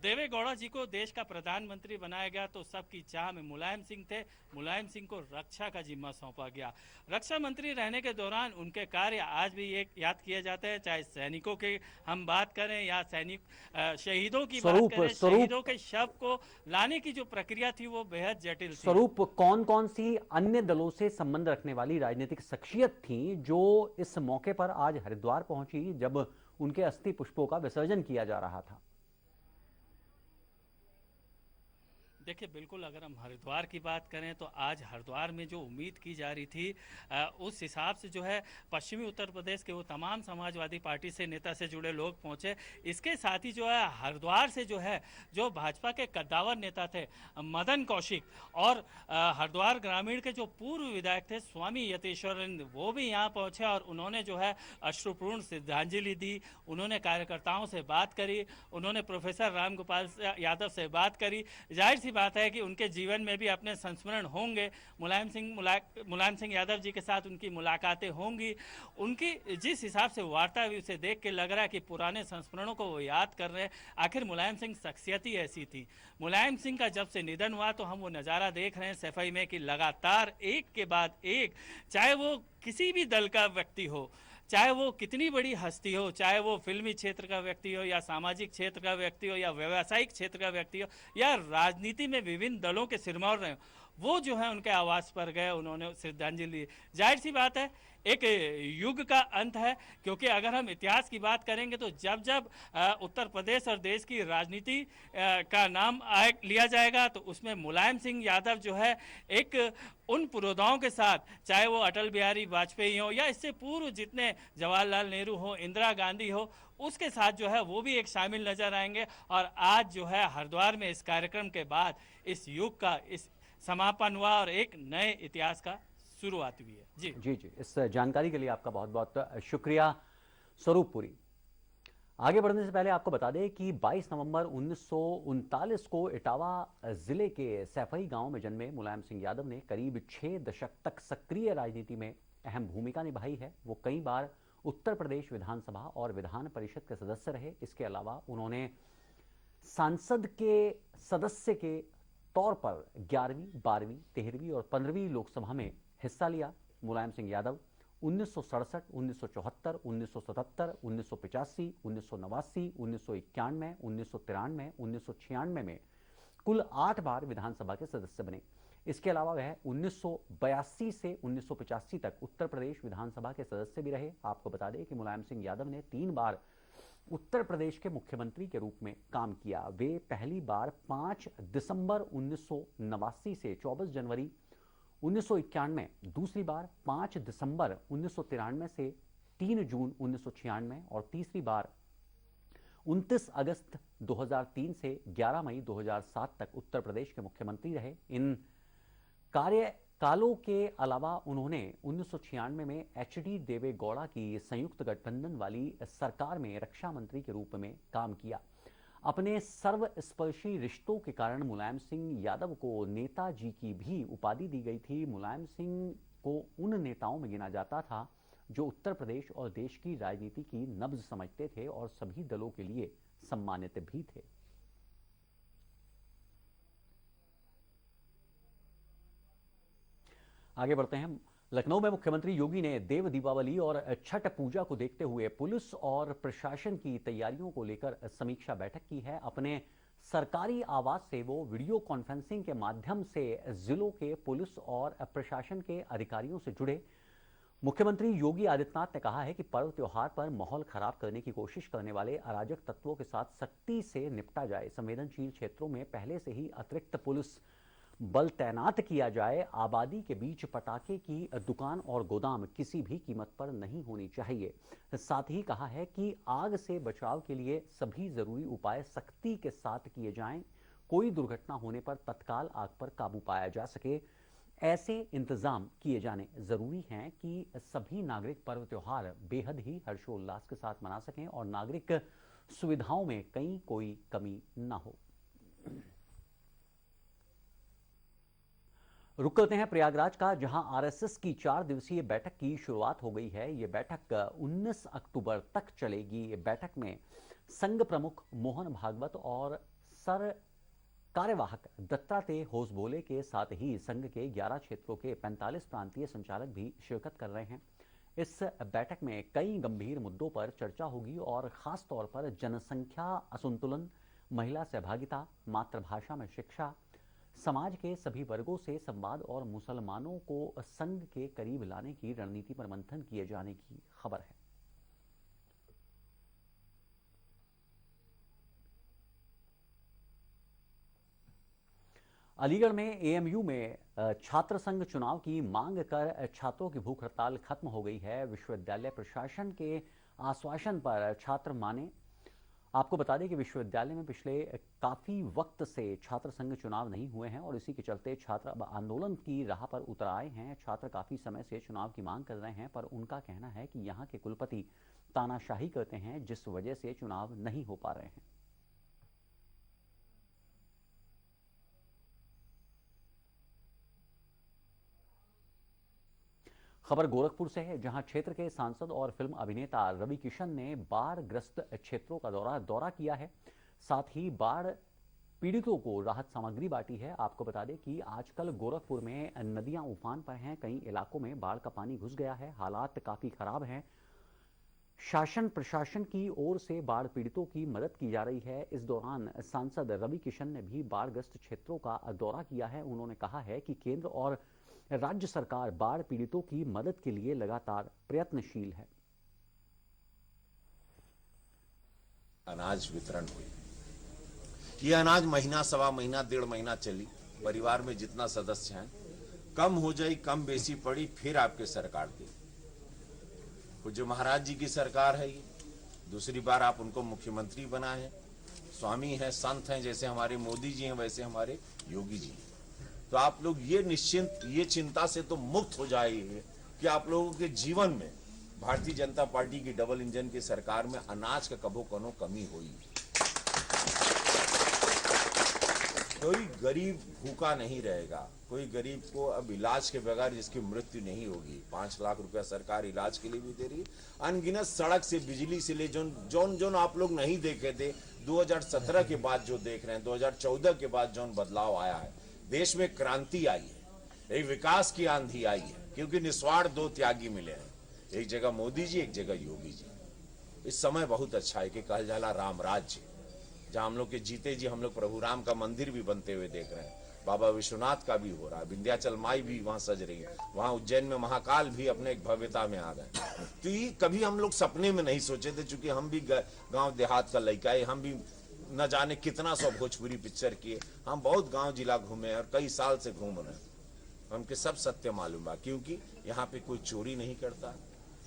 देवे गौड़ा जी को देश का प्रधानमंत्री बनाया गया तो सबकी चाह में मुलायम सिंह थे। मुलायम सिंह को रक्षा का जिम्मा सौंपा गया। रक्षा मंत्री रहने के दौरान उनके कार्य आज भी एक याद किए जाते हैं, चाहे सैनिकों के हम बात करें या सैनिक शहीदों की बात करें। शहीदों के शव को लाने की जो प्रक्रिया थी वो बेहद जटिल थी। स्वरूप, कौन कौन सी अन्य दलों से संबंध रखने वाली राजनीतिक शख्सियत थी जो इस मौके पर आज हरिद्वार पहुंची जब उनके अस्थि पुष्पों का विसर्जन किया जा रहा था? देखिए, बिल्कुल अगर हम हरिद्वार की बात करें तो आज हरिद्वार में जो उम्मीद की जा रही थी उस हिसाब से जो है पश्चिमी उत्तर प्रदेश के वो तमाम समाजवादी पार्टी से नेता से जुड़े लोग पहुंचे। इसके साथ ही जो है हरिद्वार से जो है जो भाजपा के कद्दावर नेता थे मदन कौशिक और हरिद्वार ग्रामीण के जो पूर्व विधायक थे स्वामी यतीश्वरन, वो भी यहाँ पहुँचे और उन्होंने जो है अश्रुपूर्ण श्रद्धांजलि दी। उन्होंने कार्यकर्ताओं से बात करी, उन्होंने प्रोफेसर राम गोपाल यादव से बात करी। जाहिर सी बात है कि उनके जीवन में भी अपने संस्मरण होंगे। मुलायम सिंह यादव जी के साथ उनकी मुलाकातें होंगी। उनकी जिस हिसाब से वार्ता हुई उसे देख के लग रहा है कि पुराने संस्मरणों को वो याद कर रहे हैं। आखिर मुलायम सिंह शख्सियत ही ऐसी थी। मुलायम सिंह का जब से निधन हुआ तो हम वो नज़ारा देख रहे हैं सफाई में कि लगातार एक के बाद एक, चाहे वो किसी भी दल का व्यक्ति हो, चाहे वो कितनी बड़ी हस्ती हो, चाहे वो फिल्मी क्षेत्र का व्यक्ति हो या सामाजिक क्षेत्र का व्यक्ति हो या व्यावसायिक क्षेत्र का व्यक्ति हो या राजनीति में विभिन्न दलों के सिरमौर रहे, वो जो है उनके आवास पर गए, उन्होंने श्रद्धांजलि दी। जाहिर सी बात है एक युग का अंत है, क्योंकि अगर हम इतिहास की बात करेंगे तो जब जब उत्तर प्रदेश और देश की राजनीति का नाम लिया जाएगा तो उसमें मुलायम सिंह यादव जो है एक उन पुरोधाओं के साथ, चाहे वो अटल बिहारी वाजपेयी हो या इससे पूर्व जितने जवाहरलाल नेहरू हो, इंदिरा गांधी हो, उसके साथ जो है वो भी एक शामिल नजर आएंगे। और आज जो है हरिद्वार में इस कार्यक्रम के बाद इस युग का इस समापन हुआ और एक नए इतिहास का शुरुआत हुई है। जी जी जी, इस जानकारी के लिए आपका बहुत बहुत शुक्रिया स्वरूप पुरी। आगे बढ़ने से पहले आपको बता दें कि 22 नवंबर 1939 को इटावा जिले के सैफई गांव में जन्मे मुलायम सिंह यादव ने करीब 6 दशक तक सक्रिय राजनीति में अहम भूमिका निभाई है। वो कई बार उत्तर प्रदेश विधानसभा और विधान परिषद के सदस्य रहे। इसके अलावा उन्होंने सांसद के सदस्य के तौर पर 11वीं, 12वीं, 13वीं और 15वीं लोकसभा में हिस्सा लिया। मुलायम सिंह यादव 1967, 1974, 1977, 1985, 1989, 1991, 1993, 1996 में कुल 8 बार विधानसभा के सदस्य बने। इसके अलावा वह 1982 से 1985 तक उत्तर प्रदेश विधानसभा के सदस्य भी रहे। आपको बता दें कि मुलायम सिंह यादव ने 3 बार उत्तर प्रदेश के मुख्यमंत्री के रूप में काम किया। वे पहली बार 5 दिसंबर 1989 से 24 जनवरी 1991, दूसरी बार 5 दिसंबर 1993 से 3 जून 1996 और तीसरी बार 29 अगस्त 2003 से 11 मई 2007 तक उत्तर प्रदेश के मुख्यमंत्री रहे। इन कार्यकालों के अलावा उन्होंने 1996 में एचडी देवे गौड़ा की संयुक्त गठबंधन वाली सरकार में रक्षा मंत्री के रूप में काम किया। अपने सर्वस्पर्शी रिश्तों के कारण मुलायम सिंह यादव को नेताजी की भी उपाधि दी गई थी। मुलायम सिंह को उन नेताओं में गिना जाता था जो उत्तर प्रदेश और देश की राजनीति की नब्ज समझते थे और सभी दलों के लिए सम्मानित भी थे। आगे बढ़ते हैं। लखनऊ में मुख्यमंत्री योगी ने देव दीपावली और छठ पूजा को देखते हुए पुलिस और प्रशासन की तैयारियों को लेकर समीक्षा बैठक की है। अपने सरकारी आवास से वो वीडियो कॉन्फ्रेंसिंग के माध्यम से जिलों के पुलिस और प्रशासन के अधिकारियों से जुड़े। मुख्यमंत्री योगी आदित्यनाथ ने कहा है कि पर्व त्योहार पर माहौल खराब करने की कोशिश करने वाले अराजक तत्वों के साथ सख्ती से निपटा जाए। संवेदनशील क्षेत्रों में पहले से ही अतिरिक्त पुलिस बल तैनात किया जाए। आबादी के बीच पटाखे की दुकान और गोदाम किसी भी कीमत पर नहीं होनी चाहिए। साथ ही कहा है कि आग से बचाव के लिए सभी जरूरी उपाय सख्ती के साथ किए जाएं। कोई दुर्घटना होने पर तत्काल आग पर काबू पाया जा सके, ऐसे इंतजाम किए जाने जरूरी हैं कि सभी नागरिक पर्व त्योहार बेहद ही हर्षोल्लास के साथ मना सकें और नागरिक सुविधाओं में कहीं कोई कमी न हो। रुक करते हैं प्रयागराज का, जहां आरएसएस की 4 दिवसीय बैठक की शुरुआत हो गई है। ये बैठक 19 अक्टूबर तक चलेगी। ये बैठक में संघ प्रमुख मोहन भागवत और सर कार्यवाहक दत्तात्रेय होसबोले के साथ ही संघ के 11 क्षेत्रों के 45 प्रांतीय संचालक भी शिरकत कर रहे हैं। इस बैठक में कई गंभीर मुद्दों पर चर्चा होगी और खास तौर पर जनसंख्या असंतुलन, महिला सहभागिता, मातृभाषा में शिक्षा, समाज के सभी वर्गों से संवाद और मुसलमानों को संघ के करीब लाने की रणनीति पर मंथन किए जाने की खबर है। अलीगढ़ में एएमयू में छात्र संघ चुनाव की मांग कर छात्रों की भूख हड़ताल खत्म हो गई है। विश्वविद्यालय प्रशासन के आश्वासन पर छात्र माने। आपको बता दें कि विश्वविद्यालय में पिछले काफी वक्त से छात्र संघ चुनाव नहीं हुए हैं और इसी के चलते छात्र अब आंदोलन की राह पर उतर आए हैं। छात्र काफी समय से चुनाव की मांग कर रहे हैं, पर उनका कहना है कि यहाँ के कुलपति तानाशाही करते हैं, जिस वजह से चुनाव नहीं हो पा रहे हैं। खबर गोरखपुर से है, जहां क्षेत्र के सांसद और फिल्म अभिनेता रवि किशन ने बाढ़ ग्रस्त क्षेत्रों का दौरा किया है। साथ ही बाढ़ पीड़ितों को राहत सामग्री बांटी है। आपको बता दें कि आजकल गोरखपुर में नदियां उफान पर हैं, कई इलाकों में बाढ़ का पानी घुस गया है, हालात काफी खराब हैं। शासन प्रशासन की ओर से बाढ़ पीड़ितों की मदद की जा रही है। इस दौरान सांसद रवि किशन ने भी बाढ़ग्रस्त क्षेत्रों का दौरा किया है। उन्होंने कहा है कि केंद्र और राज्य सरकार बाढ़ पीड़ितों की मदद के लिए लगातार प्रयत्नशील है। अनाज वितरण हुई, ये अनाज महीना सवा महीना 1.5 महीना चली। परिवार में जितना सदस्य हैं, कम हो जाए, कम बेसी पड़ी, फिर आपके सरकार दी। पूज्य महाराज जी की सरकार है ये, दूसरी बार आप उनको मुख्यमंत्री बनाए हैं। स्वामी हैं, संत हैं, जैसे हमारे मोदी जी हैं वैसे हमारे योगी जी हैं। तो आप लोग ये निश्चिंत, ये चिंता से तो मुक्त हो जाइए कि आप लोगों के जीवन में भारतीय जनता पार्टी की डबल इंजन की सरकार में अनाज का कभो कनो कमी हुई। कोई गरीब भूखा नहीं रहेगा, कोई गरीब को अब इलाज के बगैर जिसकी मृत्यु नहीं होगी। 5 लाख रुपया सरकार इलाज के लिए भी दे रही है। अनगिनत सड़क से, बिजली से ले, जोन आप लोग नहीं देखे थे 2017 के बाद जो देख रहे हैं, 2014 के बाद जो बदलाव आया है, देश में क्रांति आई है, एक विकास की आंधी आई है, क्योंकि निस्वार्थ 2 त्यागी मिले हैं, एक जगह मोदी जी, एक जगह योगी जी। इस समय बहुत अच्छा है कि कहल जाला राम राज्य, जहां हम लोग के जीते जी हम लोग प्रभु राम का मंदिर भी बनते हुए देख रहे हैं, बाबा विश्वनाथ का भी हो रहा है, विंध्याचल माई भी वहां सज रही है, वहां उज्जैन में महाकाल भी अपने एक भव्यता में आ गए। तो ये कभी हम लोग सपने में नहीं सोचे थे, चूंकि हम भी गांव देहात का लड़का है, हम भी न जाने कितना सौ भोजपुरी पिक्चर किए, हम बहुत गांव जिला घूमे और कई साल से घूम रहे हैं। हमके सब सत्य मालूम बा, क्योंकि यहाँ पे कोई चोरी नहीं करता,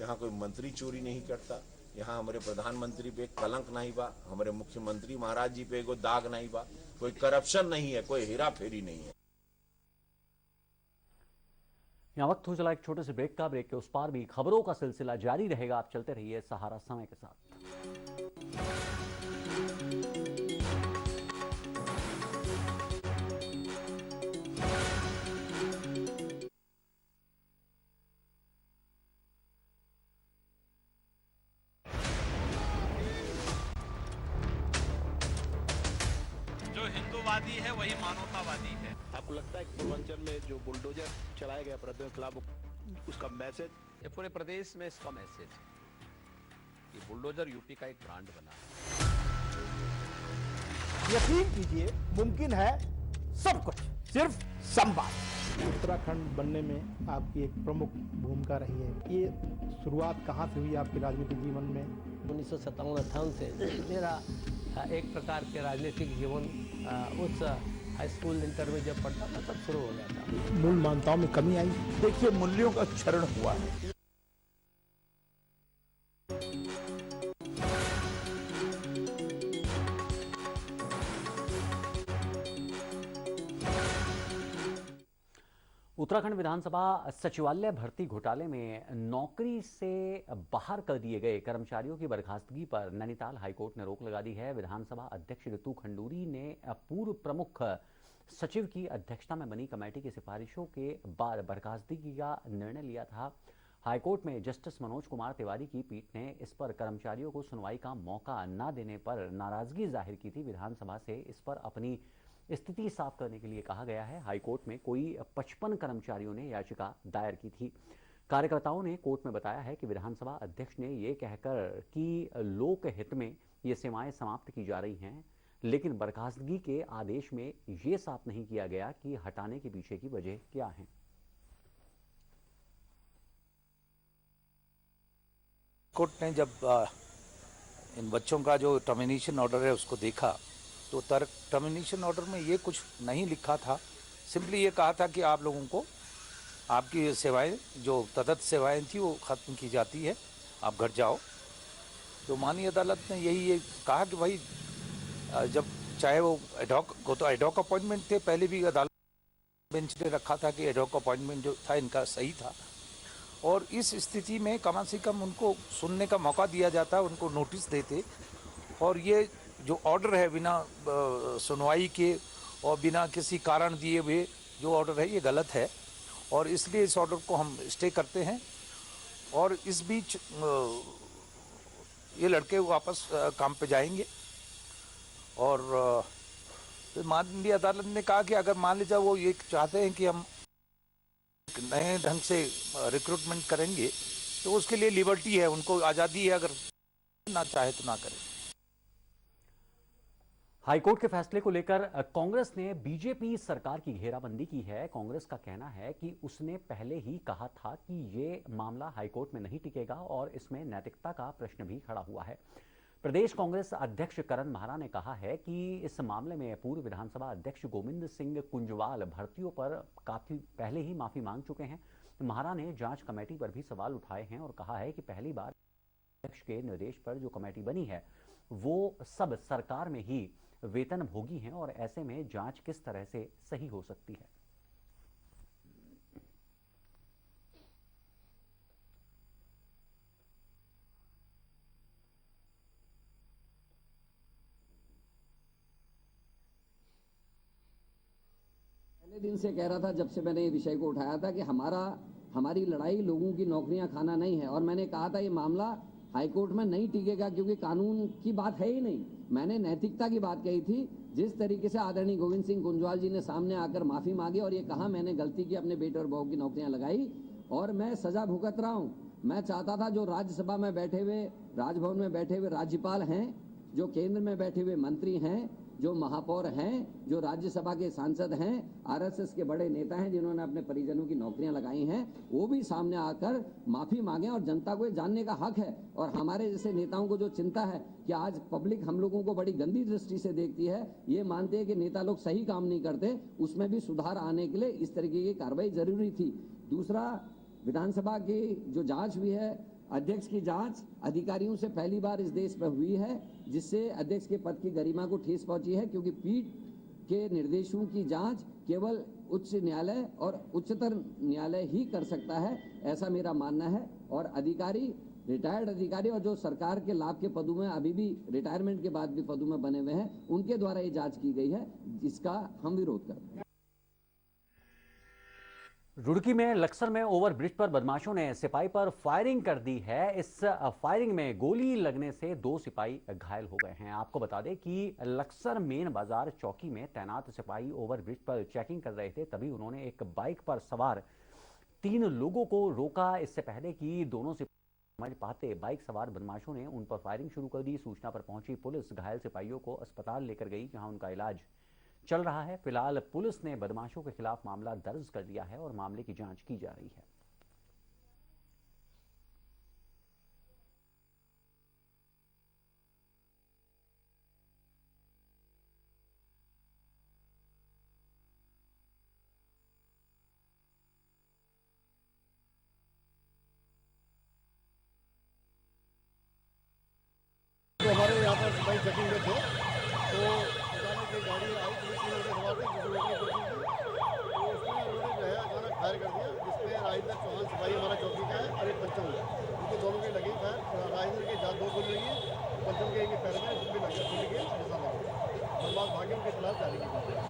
यहाँ कोई मंत्री चोरी नहीं करता, यहाँ हमारे प्रधानमंत्री पे कलंक नहीं बा, हमारे मुख्यमंत्री महाराज जी पे एगो दाग नहीं बा, कोई करप्शन नहीं है, कोई हेरा फेरी नहीं है। यहाँ वक्त हो चला एक छोटे से ब्रेक का। ब्रेक के उस पार भी खबरों का सिलसिला जारी रहेगा। आप चलते रहिए सहारा समय के साथ। हिंदूवादी है वही मानवतावादी है। आपको लगता है कि पूर्वांचल में जो बुलडोजर चलाया गया अपराधियों के खिलाफ, उसका मैसेज, ये पूरे प्रदेश में इसका मैसेज है कि बुलडोजर यूपी का एक ब्रांड बना है। यकीन कीजिए, मुमकिन है सब कुछ, सिर्फ संवाद। उत्तराखंड बनने में आपकी एक प्रमुख भूमिका रही है। ये शुरुआत कहाँ से हुई आपके राजनीतिक जीवन में? 1957-58 से मेरा एक प्रकार के राजनीतिक जीवन उस हाई स्कूल इंटर में जब पढ़ता था तब शुरू हो गया था। मूल मान्यताओं में कमी आई। देखिए, मूल्यों का क्षरण हुआ है। उत्तराखंड विधानसभा सचिवालय भर्ती घोटाले में नौकरी से बाहर कर दिए गए कर्मचारियों की बर्खास्तगी पर नैनीताल हाईकोर्ट ने रोक लगा दी है। विधानसभा अध्यक्ष ऋतु खंडूरी ने पूर्व प्रमुख सचिव की अध्यक्षता में बनी कमेटी की सिफारिशों के बाद बर्खास्तगी का निर्णय लिया था। हाईकोर्ट में जस्टिस मनोज कुमार तिवारी की पीठ ने इस पर कर्मचारियों को सुनवाई का मौका न देने पर नाराजगी जाहिर की थी। विधानसभा से इस पर अपनी स्थिति साफ करने के लिए कहा गया है। हाईकोर्ट में कोई 55 कर्मचारियों ने याचिका दायर की थी। कार्यकर्ताओं ने कोर्ट में बताया है कि विधानसभा अध्यक्ष ने ये कहकर कि लोक हित में ये सेवाएं समाप्त की जा रही हैं, लेकिन बर्खास्तगी के आदेश में ये साफ नहीं किया गया कि हटाने के पीछे की वजह क्या है। कोर्ट ने जब इन बच्चों का जो टर्मिनेशन ऑर्डर है उसको देखा, तो टर्मिनेशन ऑर्डर में ये कुछ नहीं लिखा था। सिंपली ये कहा था कि आप लोगों को आपकी सेवाएं, जो तदर्थ सेवाएं थी, वो ख़त्म की जाती है, आप घर जाओ। तो माननीय अदालत ने यही कहा कि भाई जब चाहे वो एडहॉक को, तो एडहॉक अपॉइंटमेंट थे, पहले भी अदालत बेंच ने रखा था कि एडहॉक अपॉइंटमेंट जो था इनका सही था, और इस स्थिति में कम से कम उनको सुनने का मौका दिया जाता, उनको नोटिस देते। और ये जो ऑर्डर है बिना सुनवाई के और बिना किसी कारण दिए हुए जो ऑर्डर है, ये गलत है, और इसलिए इस ऑर्डर को हम स्टे करते हैं। और इस बीच ये लड़के वापस काम पे जाएंगे। और तो माननीय अदालत ने कहा कि अगर मान लीजिए वो ये चाहते हैं कि हम नए ढंग से रिक्रूटमेंट करेंगे, तो उसके लिए लिबर्टी है, उनको आज़ादी है, अगर ना चाहे तो ना करे। हाईकोर्ट के फैसले को लेकर कांग्रेस ने बीजेपी सरकार की घेराबंदी की है। कांग्रेस का कहना है कि उसने पहले ही कहा था कि ये मामला हाईकोर्ट में नहीं टिकेगा और इसमें नैतिकता का प्रश्न भी खड़ा हुआ है। प्रदेश कांग्रेस अध्यक्ष करण महारा ने कहा है कि इस मामले में पूर्व विधानसभा अध्यक्ष गोविंद सिंह कुंजवाल भर्तियों पर काफी पहले ही माफी मांग चुके हैं। महारा ने जांच कमेटी पर भी सवाल उठाए हैं और कहा है कि पहली बार अध्यक्ष के निर्देश पर जो कमेटी बनी है वो सब सरकार में ही वेतन भोगी हैं और ऐसे में जांच किस तरह से सही हो सकती है। पहले दिन से कह रहा था, जब से मैंने ये विषय को उठाया था, कि हमारी लड़ाई लोगों की नौकरियां खाना नहीं है। और मैंने कहा था ये मामला हाईकोर्ट में नहीं टिकेगा क्योंकि कानून की बात है ही नहीं। मैंने नैतिकता की बात कही थी। जिस तरीके से आदरणीय गोविंद सिंह कुंजवाल जी ने सामने आकर माफी मांगी और ये कहा मैंने गलती की, अपने बेटे और बहू की नौकरियां लगाई और मैं सजा भुगत रहा हूं। मैं चाहता था जो राज्यसभा में बैठे हुए, राजभवन में बैठे हुए राज्यपाल हैं, जो केंद्र में बैठे हुए मंत्री हैं, जो महापौर हैं, जो राज्यसभा के सांसद हैं, आरएसएस के बड़े नेता हैं जिन्होंने अपने परिजनों की नौकरियां लगाई हैं, वो भी सामने आकर माफी मांगे। और जनता को ये जानने का हक है। और हमारे जैसे नेताओं को जो चिंता है कि आज पब्लिक हम लोगों को बड़ी गंदी दृष्टि से देखती है, ये मानते हैं कि नेता लोग सही काम नहीं करते, उसमें भी सुधार आने के लिए इस तरीके की कार्रवाई जरूरी थी। दूसरा, विधानसभा की जो जांच हुई है, अध्यक्ष की जांच अधिकारियों से पहली बार इस देश में हुई है, जिससे अध्यक्ष के पद की गरिमा को ठेस पहुंची है, क्योंकि पीठ के निर्देशों की जांच केवल उच्च न्यायालय और उच्चतर न्यायालय ही कर सकता है, ऐसा मेरा मानना है। और अधिकारी, रिटायर्ड अधिकारी और जो सरकार के लाभ के पदों में अभी भी रिटायरमेंट के बाद भी पदों में बने हुए हैं, उनके द्वारा ये जांच की गई है, जिसका हम विरोध करते हैं। रुड़की में लक्सर में ओवरब्रिज पर बदमाशों ने सिपाही पर फायरिंग कर दी है। इस फायरिंग में गोली लगने से 2 सिपाही घायल हो गए हैं। आपको बता दें कि लक्सर मेन बाजार चौकी में तैनात सिपाही ओवरब्रिज पर चेकिंग कर रहे थे, तभी उन्होंने एक बाइक पर सवार 3 लोगों को रोका। इससे पहले कि दोनों सिपाही समझ पाते, बाइक सवार बदमाशों ने उन पर फायरिंग शुरू कर दी। सूचना पर पहुंची पुलिस घायल सिपाहियों को अस्पताल लेकर गई, जहां उनका इलाज चल रहा है। फिलहाल पुलिस ने बदमाशों के खिलाफ मामला दर्ज कर लिया है और मामले की जांच की जा रही है। तो हमारे यहाँ पर सिपाही चेकिंग में थे, तो अचानक एक गाड़ी आई, पुलिस 3 लड़के सवार थे, जिसे रोकने की कोशिश की, तो उसमें उन्होंने जो है अचानक फायर कर दिया, जिसमें राजेंद्र चौहान सिपाही हमारा चौकी का है और एक पंचम है, उनके दोनों के लगी फायर। राजेंद्र के जहाँ 2 गोली लगी है, पंचम के एक पैर में, उसमें लगा गोली के निशान लगे। बदमाश भागे, उनके खिलाफ कार्रवाई की गई।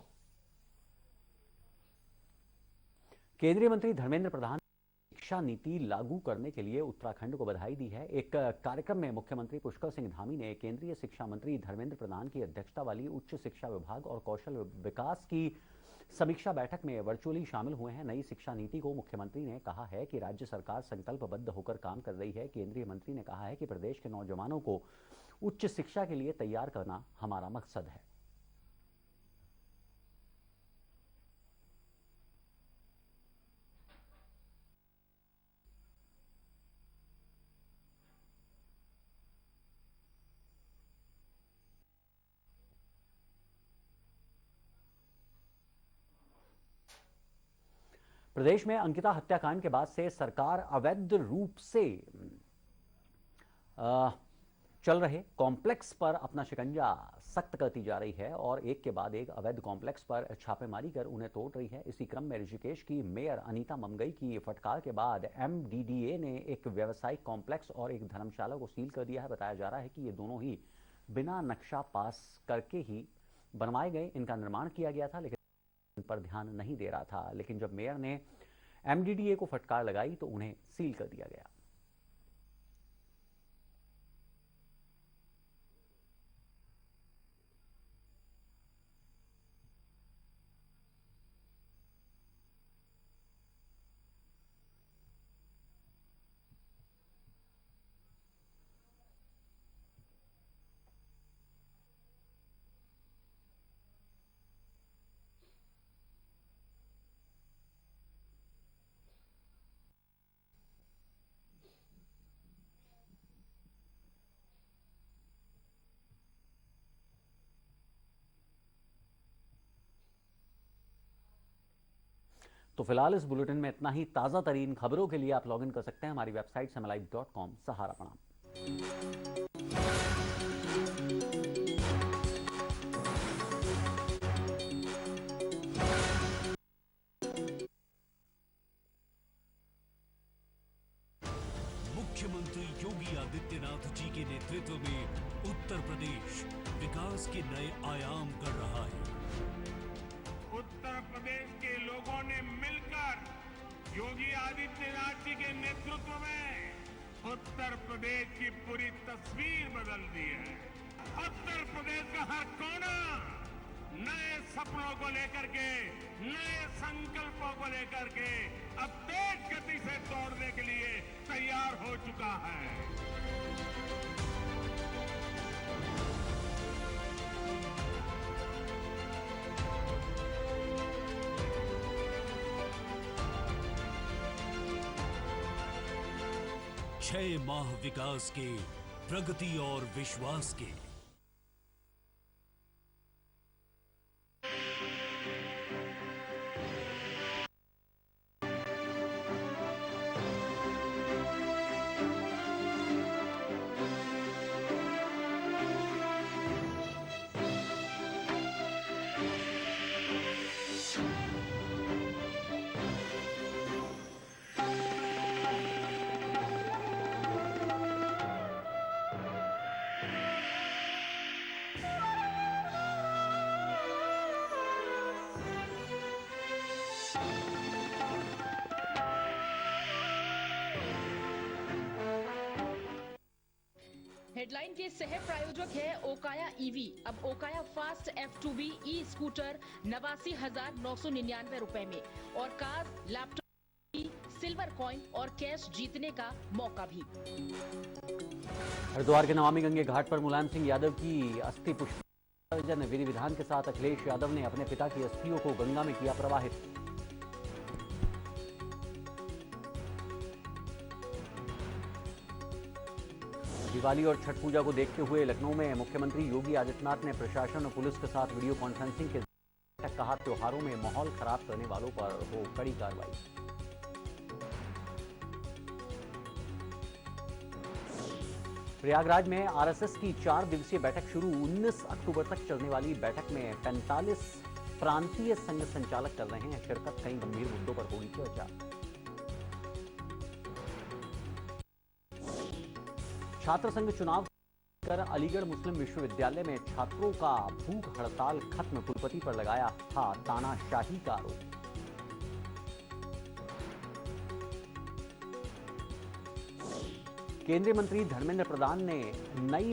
केंद्रीय मंत्री धर्मेंद्र प्रधान शिक्षा नीति लागू करने के लिए उत्तराखंड को बधाई दी है। एक कार्यक्रम में मुख्यमंत्री पुष्कर सिंह धामी ने केंद्रीय शिक्षा मंत्री धर्मेंद्र प्रधान की अध्यक्षता वाली उच्च शिक्षा विभाग और कौशल विकास की समीक्षा बैठक में वर्चुअली शामिल हुए हैं। नई शिक्षा नीति को मुख्यमंत्री ने कहा है कि राज्य सरकार संकल्पबद्ध होकर काम कर रही है। केंद्रीय मंत्री ने कहा है कि प्रदेश के नौजवानों को उच्च शिक्षा के लिए तैयार करना हमारा मकसद है। प्रदेश में अंकिता हत्याकांड के बाद से सरकार अवैध रूप से चल रहे कॉम्प्लेक्स पर अपना शिकंजा सख्त करती जा रही है और एक के बाद एक अवैध कॉम्प्लेक्स पर छापेमारी कर उन्हें तोड़ रही है। इसी क्रम में ऋषिकेश की मेयर अनीता ममगई की फटकार के बाद एमडीडीए ने एक व्यावसायिक कॉम्प्लेक्स और एक धर्मशाला को सील कर दिया है। बताया जा रहा है कि ये दोनों ही बिना नक्शा पास करके ही बनवाए गए, इनका निर्माण किया गया था, लेकिन पर ध्यान नहीं दे रहा था। लेकिन जब मेयर ने एमडीडीए को फटकार लगाई तो उन्हें सील कर दिया गया। तो फिलहाल इस बुलेटिन में इतना ही। ताज़ा तरीन खबरों के लिए आप लॉगिन कर सकते हैं हमारी वेबसाइट samalive.com। सहारा प्रणाम। मुख्यमंत्री योगी आदित्यनाथ जी के नेतृत्व में उत्तर प्रदेश विकास के नए आयाम गढ़ रहा है। उत्तर प्रदेश के लोगों ने मिलकर योगी आदित्यनाथ जी के नेतृत्व में उत्तर प्रदेश की पूरी तस्वीर बदल दी है। उत्तर प्रदेश का हर कोना नए सपनों को लेकर के, नए संकल्पों को लेकर के अब तेज गति से दौड़ने के लिए तैयार हो चुका है। छह माह विकास के, प्रगति और विश्वास के। हेडलाइन के सह प्रायोजक है ओकाया ईवी। अब Okaya fast F2B e scooter 89,999 रुपए में और कार, लैपटॉप, सिल्वर कॉइन और कैश जीतने का मौका भी। हरिद्वार के नमामि गंगे घाट पर मुलायम सिंह यादव की अस्थि पुष्प विसर्जन विधि विधान के साथ अखिलेश यादव ने अपने पिता की अस्थियों को गंगा में किया प्रवाहित। दिवाली और छठ पूजा को देखते हुए लखनऊ में मुख्यमंत्री योगी आदित्यनाथ ने प्रशासन और पुलिस के साथ वीडियो कॉन्फ्रेंसिंग के कहा त्योहारों में माहौल खराब करने वालों पर हो कड़ी कार्रवाई। प्रयागराज में आरएसएस की 4 दिवसीय बैठक शुरू। 19 अक्टूबर तक चलने वाली बैठक में 45 प्रांतीय संघ संचालक कर रहे हैं शिरकत। कई गंभीर मुद्दों पर होगी चर्चा। छात्र संघ चुनाव कर अलीगढ़ मुस्लिम विश्वविद्यालय में छात्रों का भूख हड़ताल खत्म। कुलपति पर लगाया था तानाशाही का आरोप। केंद्रीय मंत्री धर्मेंद्र प्रधान ने नई